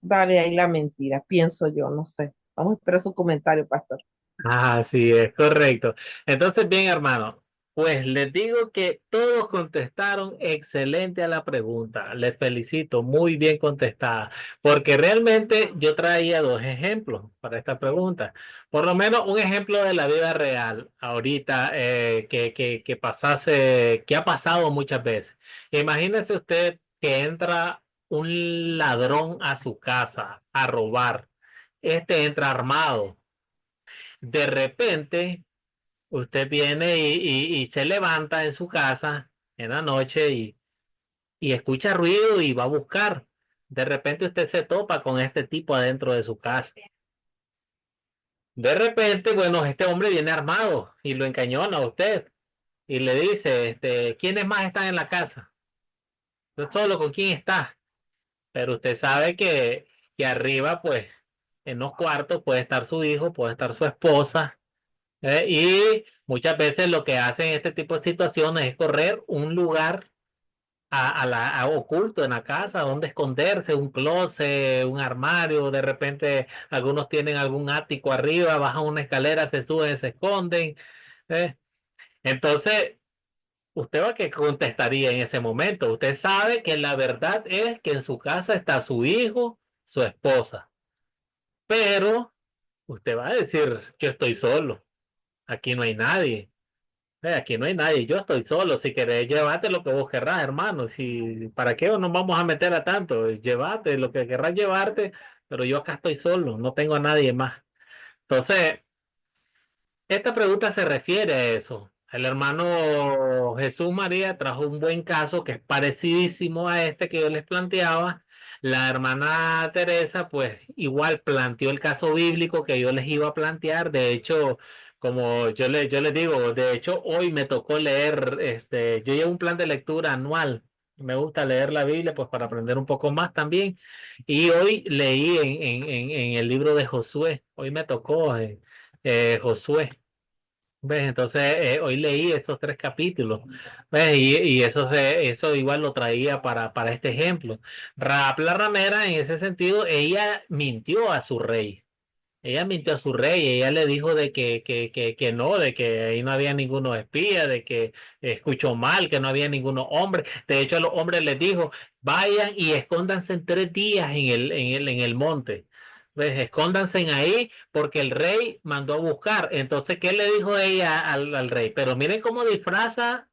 Dale ahí la mentira, pienso yo, no sé. Vamos a esperar su comentario, pastor. Ah, sí, es correcto. Entonces, bien, hermano, Pues les digo que todos contestaron excelente a la pregunta. Les felicito, muy bien contestada, porque realmente yo traía dos ejemplos para esta pregunta. Por lo menos un ejemplo de la vida real, ahorita que pasase, que ha pasado muchas veces. Imagínese usted que entra un ladrón a su casa a robar. Este entra armado. De repente usted viene y se levanta en su casa en la noche y escucha ruido y va a buscar. De repente usted se topa con este tipo adentro de su casa. De repente, bueno, este hombre viene armado y lo encañona a usted y le dice, ¿quiénes más están en la casa? No solo con quién está, pero usted sabe que arriba, pues, en los cuartos puede estar su hijo, puede estar su esposa. Y muchas veces lo que hacen en este tipo de situaciones es correr un lugar a oculto en la casa, donde esconderse, un closet, un armario, de repente algunos tienen algún ático arriba, bajan una escalera, se suben, se esconden. ¿Eh? Entonces, ¿usted va que contestaría en ese momento? Usted sabe que la verdad es que en su casa está su hijo, su esposa, pero usted va a decir, yo estoy solo, aquí no hay nadie. Aquí no hay nadie, yo estoy solo. Si querés, llévate lo que vos querrás, hermano. Si, ¿para qué nos vamos a meter a tanto? Llévate lo que querrás llevarte, pero yo acá estoy solo, no tengo a nadie más. Entonces, esta pregunta se refiere a eso. El hermano Jesús María trajo un buen caso que es parecidísimo a este que yo les planteaba. La hermana Teresa, pues igual planteó el caso bíblico que yo les iba a plantear. De hecho, como yo les digo, de hecho, hoy me tocó leer, yo llevo un plan de lectura anual. Me gusta leer la Biblia, pues para aprender un poco más también. Y hoy leí en el libro de Josué. Hoy me tocó Josué. ¿Ves? Entonces, hoy leí estos tres capítulos, ¿ves? Y eso igual lo traía para este ejemplo. Raab la ramera, en ese sentido, ella mintió a su rey. Ella mintió a su rey, ella le dijo de que no, de que ahí no había ninguno espía, de que escuchó mal, que no había ninguno hombre. De hecho, a los hombres les dijo, vayan y escóndanse en 3 días en el monte. Pues escóndanse ahí porque el rey mandó a buscar. Entonces, ¿qué le dijo ella al rey? Pero miren cómo disfraza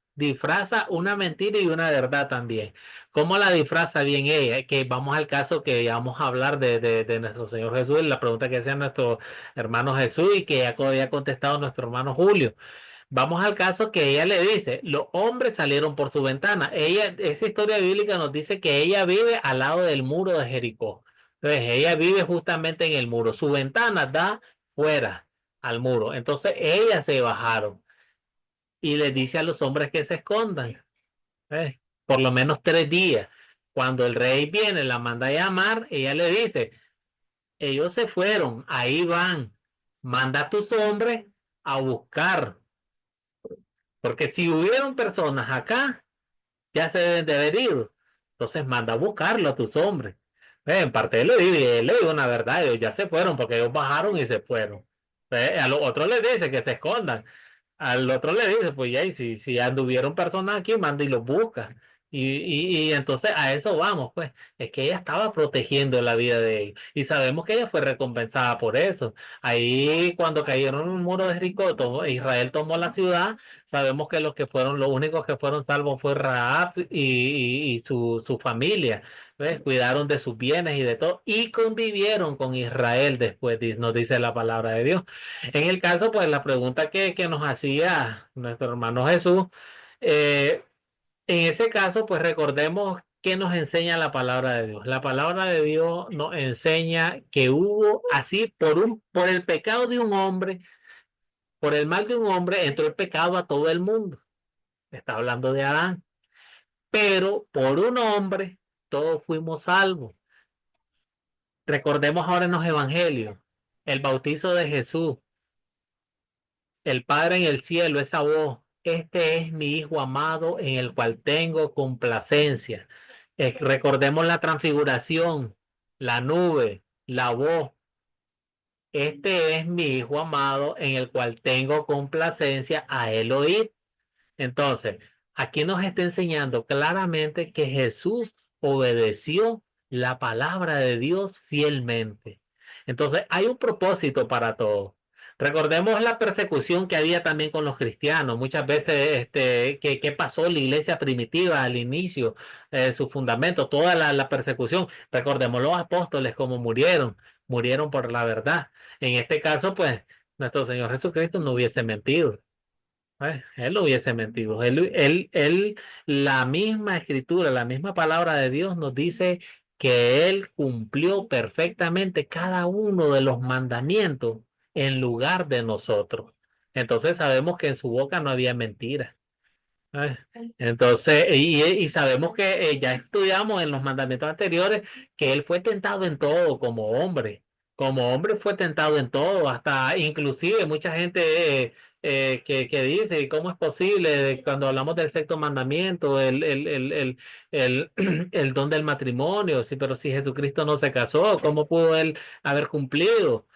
una mentira y una verdad también. ¿Cómo la disfraza bien ella? Que vamos al caso que ya vamos a hablar de nuestro Señor Jesús, la pregunta que hacía nuestro hermano Jesús y que ya había contestado nuestro hermano Julio. Vamos al caso que ella le dice, los hombres salieron por su ventana. Esa historia bíblica nos dice que ella vive al lado del muro de Jericó. Entonces, ella vive justamente en el muro. Su ventana da fuera al muro. Entonces, ellas se bajaron y les dice a los hombres que se escondan. Por lo menos 3 días. Cuando el rey viene, la manda a llamar, ella le dice, ellos se fueron, ahí van, manda a tus hombres a buscar, porque si hubieron personas acá, ya se deben de haber ido. Entonces manda a buscarlo a tus hombres. En parte él le digo una verdad, ellos ya se fueron porque ellos bajaron y se fueron. A los otros les dice que se escondan. Al otro le dice, pues ya, y si anduvieron personas aquí, manda y los busca. Y entonces a eso vamos, pues, es que ella estaba protegiendo la vida de ellos. Y sabemos que ella fue recompensada por eso. Ahí cuando cayeron en el muro de Jericó, Israel tomó la ciudad, sabemos que los únicos que fueron salvos fue Raab y su familia. ¿Ves? Cuidaron de sus bienes y de todo, y convivieron con Israel después, nos dice la palabra de Dios. En el caso, pues la pregunta que nos hacía nuestro hermano Jesús, eh, en ese caso, pues recordemos que nos enseña la palabra de Dios. La palabra de Dios nos enseña que hubo así por el pecado de un hombre, por el mal de un hombre, entró el pecado a todo el mundo. Está hablando de Adán. Pero por un hombre todos fuimos salvos. Recordemos ahora en los evangelios el bautizo de Jesús. El Padre en el cielo, esa voz, este es mi Hijo amado en el cual tengo complacencia. Recordemos la transfiguración, la nube, la voz. Este es mi Hijo amado en el cual tengo complacencia a él oír. Entonces, aquí nos está enseñando claramente que Jesús obedeció la palabra de Dios fielmente. Entonces, hay un propósito para todo. Recordemos la persecución que había también con los cristianos. Muchas veces, ¿qué pasó en la iglesia primitiva al inicio? Su fundamento, toda la persecución. Recordemos los apóstoles como murieron por la verdad. En este caso, pues, nuestro Señor Jesucristo no hubiese mentido. Él no hubiese mentido. La misma escritura, la misma palabra de Dios nos dice que Él cumplió perfectamente cada uno de los mandamientos en lugar de nosotros. Entonces sabemos que en su boca no había mentira. ¿Eh? Entonces, y sabemos que ya estudiamos en los mandamientos anteriores que Él fue tentado en todo como hombre. Como hombre fue tentado en todo, hasta inclusive mucha gente que dice, ¿cómo es posible cuando hablamos del sexto mandamiento, el, el don del matrimonio? Sí, pero si Jesucristo no se casó, ¿cómo pudo Él haber cumplido?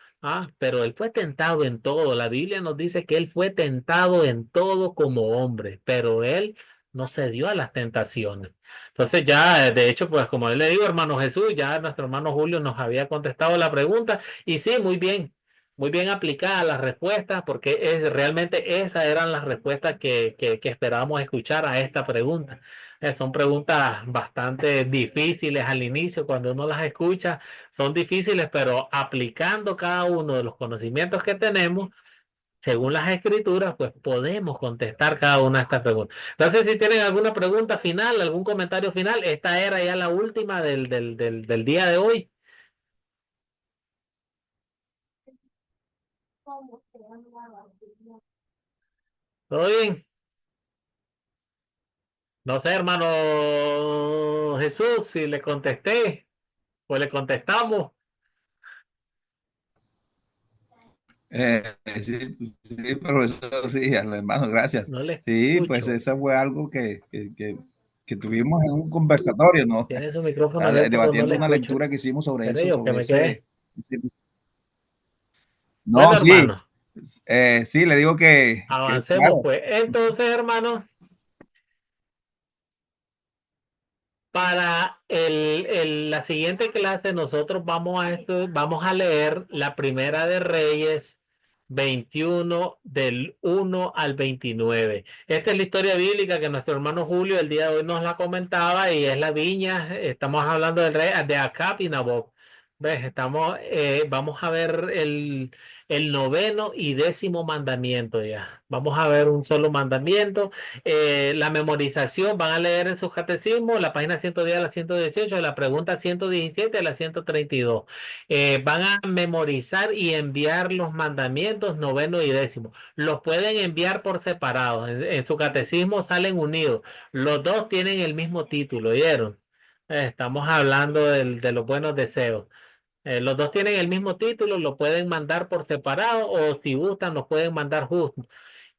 Pero él fue tentado en todo. La Biblia nos dice que él fue tentado en todo como hombre, pero él no cedió a las tentaciones. Entonces ya, de hecho, pues como él le digo, hermano Jesús, ya nuestro hermano Julio nos había contestado la pregunta y sí, muy bien aplicadas las respuestas, porque realmente esas eran las respuestas que esperábamos escuchar a esta pregunta. Son preguntas bastante difíciles al inicio, cuando uno las escucha son difíciles, pero aplicando cada uno de los conocimientos que tenemos, según las escrituras, pues podemos contestar cada una de estas preguntas. Entonces, si tienen alguna pregunta final, algún comentario final, esta era ya la última del día de hoy. ¿Todo bien? No sé, hermano Jesús, si le contesté o le contestamos. Sí, sí, profesor, sí, al hermano, gracias. No le Sí, pues escucho. eso fue algo que tuvimos en un conversatorio, ¿no? Tiene su micrófono abierto, pero no Debatiendo le una escucho. lectura que hicimos sobre Seré eso, yo que sobre me quedé. Bueno, No, sí, hermano, sí, le digo que avancemos claro. pues. Entonces, hermano, para la siguiente clase nosotros vamos a leer la Primera de Reyes 21 del 1 al 29. Esta es la historia bíblica que nuestro hermano Julio el día de hoy nos la comentaba y es la viña. Estamos hablando del rey de Acab y Nabob. ¿Ves? Vamos a ver el noveno y décimo mandamiento ya. Vamos a ver un solo mandamiento. La memorización, van a leer en sus catecismos la página 110 a la 118, la pregunta 117 a la 132. Van a memorizar y enviar los mandamientos noveno y décimo. Los pueden enviar por separado. En su catecismo salen unidos. Los dos tienen el mismo título, ¿oyeron? Estamos hablando de los buenos deseos. Los dos tienen el mismo título, lo pueden mandar por separado o si gustan, los pueden mandar juntos.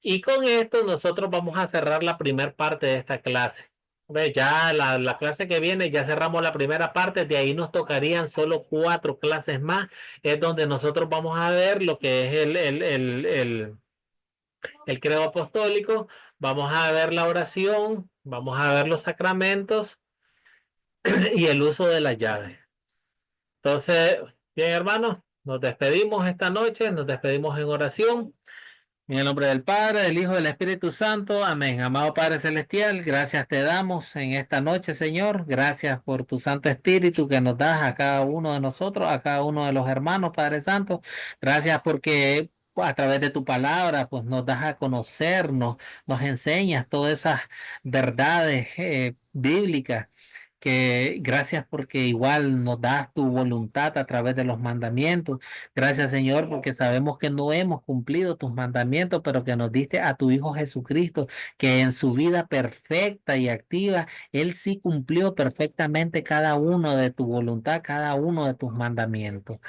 Y con esto nosotros vamos a cerrar la primera parte de esta clase. Ve, ya la clase que viene ya cerramos la primera parte, de ahí nos tocarían solo 4 clases más, es donde nosotros vamos a ver lo que es el credo apostólico, vamos a ver la oración, vamos a ver los sacramentos y el uso de las llaves. Entonces, bien hermanos, nos despedimos esta noche, nos despedimos en oración. En el nombre del Padre, del Hijo y del Espíritu Santo. Amén. Amado Padre Celestial, gracias te damos en esta noche, Señor. Gracias por tu Santo Espíritu que nos das a cada uno de nosotros, a cada uno de los hermanos, Padre Santo. Gracias porque a través de tu palabra, pues nos das a conocernos, nos enseñas todas esas verdades bíblicas que gracias porque igual nos das tu voluntad a través de los mandamientos. Gracias, Señor, porque sabemos que no hemos cumplido tus mandamientos, pero que nos diste a tu Hijo Jesucristo, que en su vida perfecta y activa, Él sí cumplió perfectamente cada uno de tu voluntad, cada uno de tus mandamientos.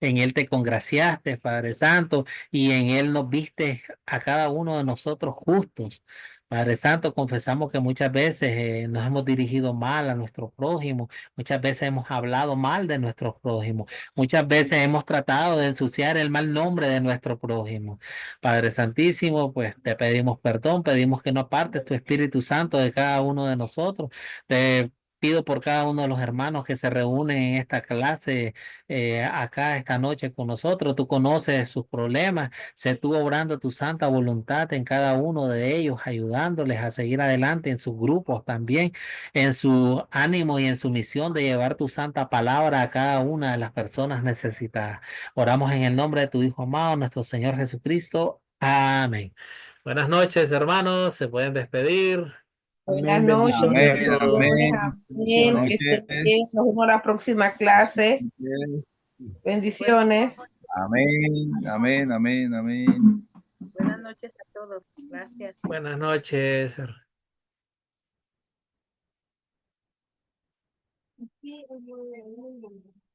En Él te congraciaste, Padre Santo, y en Él nos viste a cada uno de nosotros justos. Padre Santo, confesamos que muchas veces nos hemos dirigido mal a nuestro prójimo, muchas veces hemos hablado mal de nuestro prójimo, muchas veces hemos tratado de ensuciar el mal nombre de nuestro prójimo. Padre Santísimo, pues te pedimos perdón, pedimos que no apartes tu Espíritu Santo de cada uno de nosotros. Te pido por cada uno de los hermanos que se reúnen en esta clase acá esta noche con nosotros. Tú conoces sus problemas. Sé tú obrando tu santa voluntad en cada uno de ellos, ayudándoles a seguir adelante en sus grupos también, en su ánimo y en su misión de llevar tu santa palabra a cada una de las personas necesitadas. Oramos en el nombre de tu Hijo amado, nuestro Señor Jesucristo. Amén. Buenas noches, hermanos. Se pueden despedir. Buenas Amén, noches, bendiciones Amén, a todos. bendiciones, amén. amén, Buenas que estén bien. noches. Nos vemos en la próxima clase. Bendiciones. Amén, amén, amén, amén. Buenas noches a todos. Gracias. Buenas noches.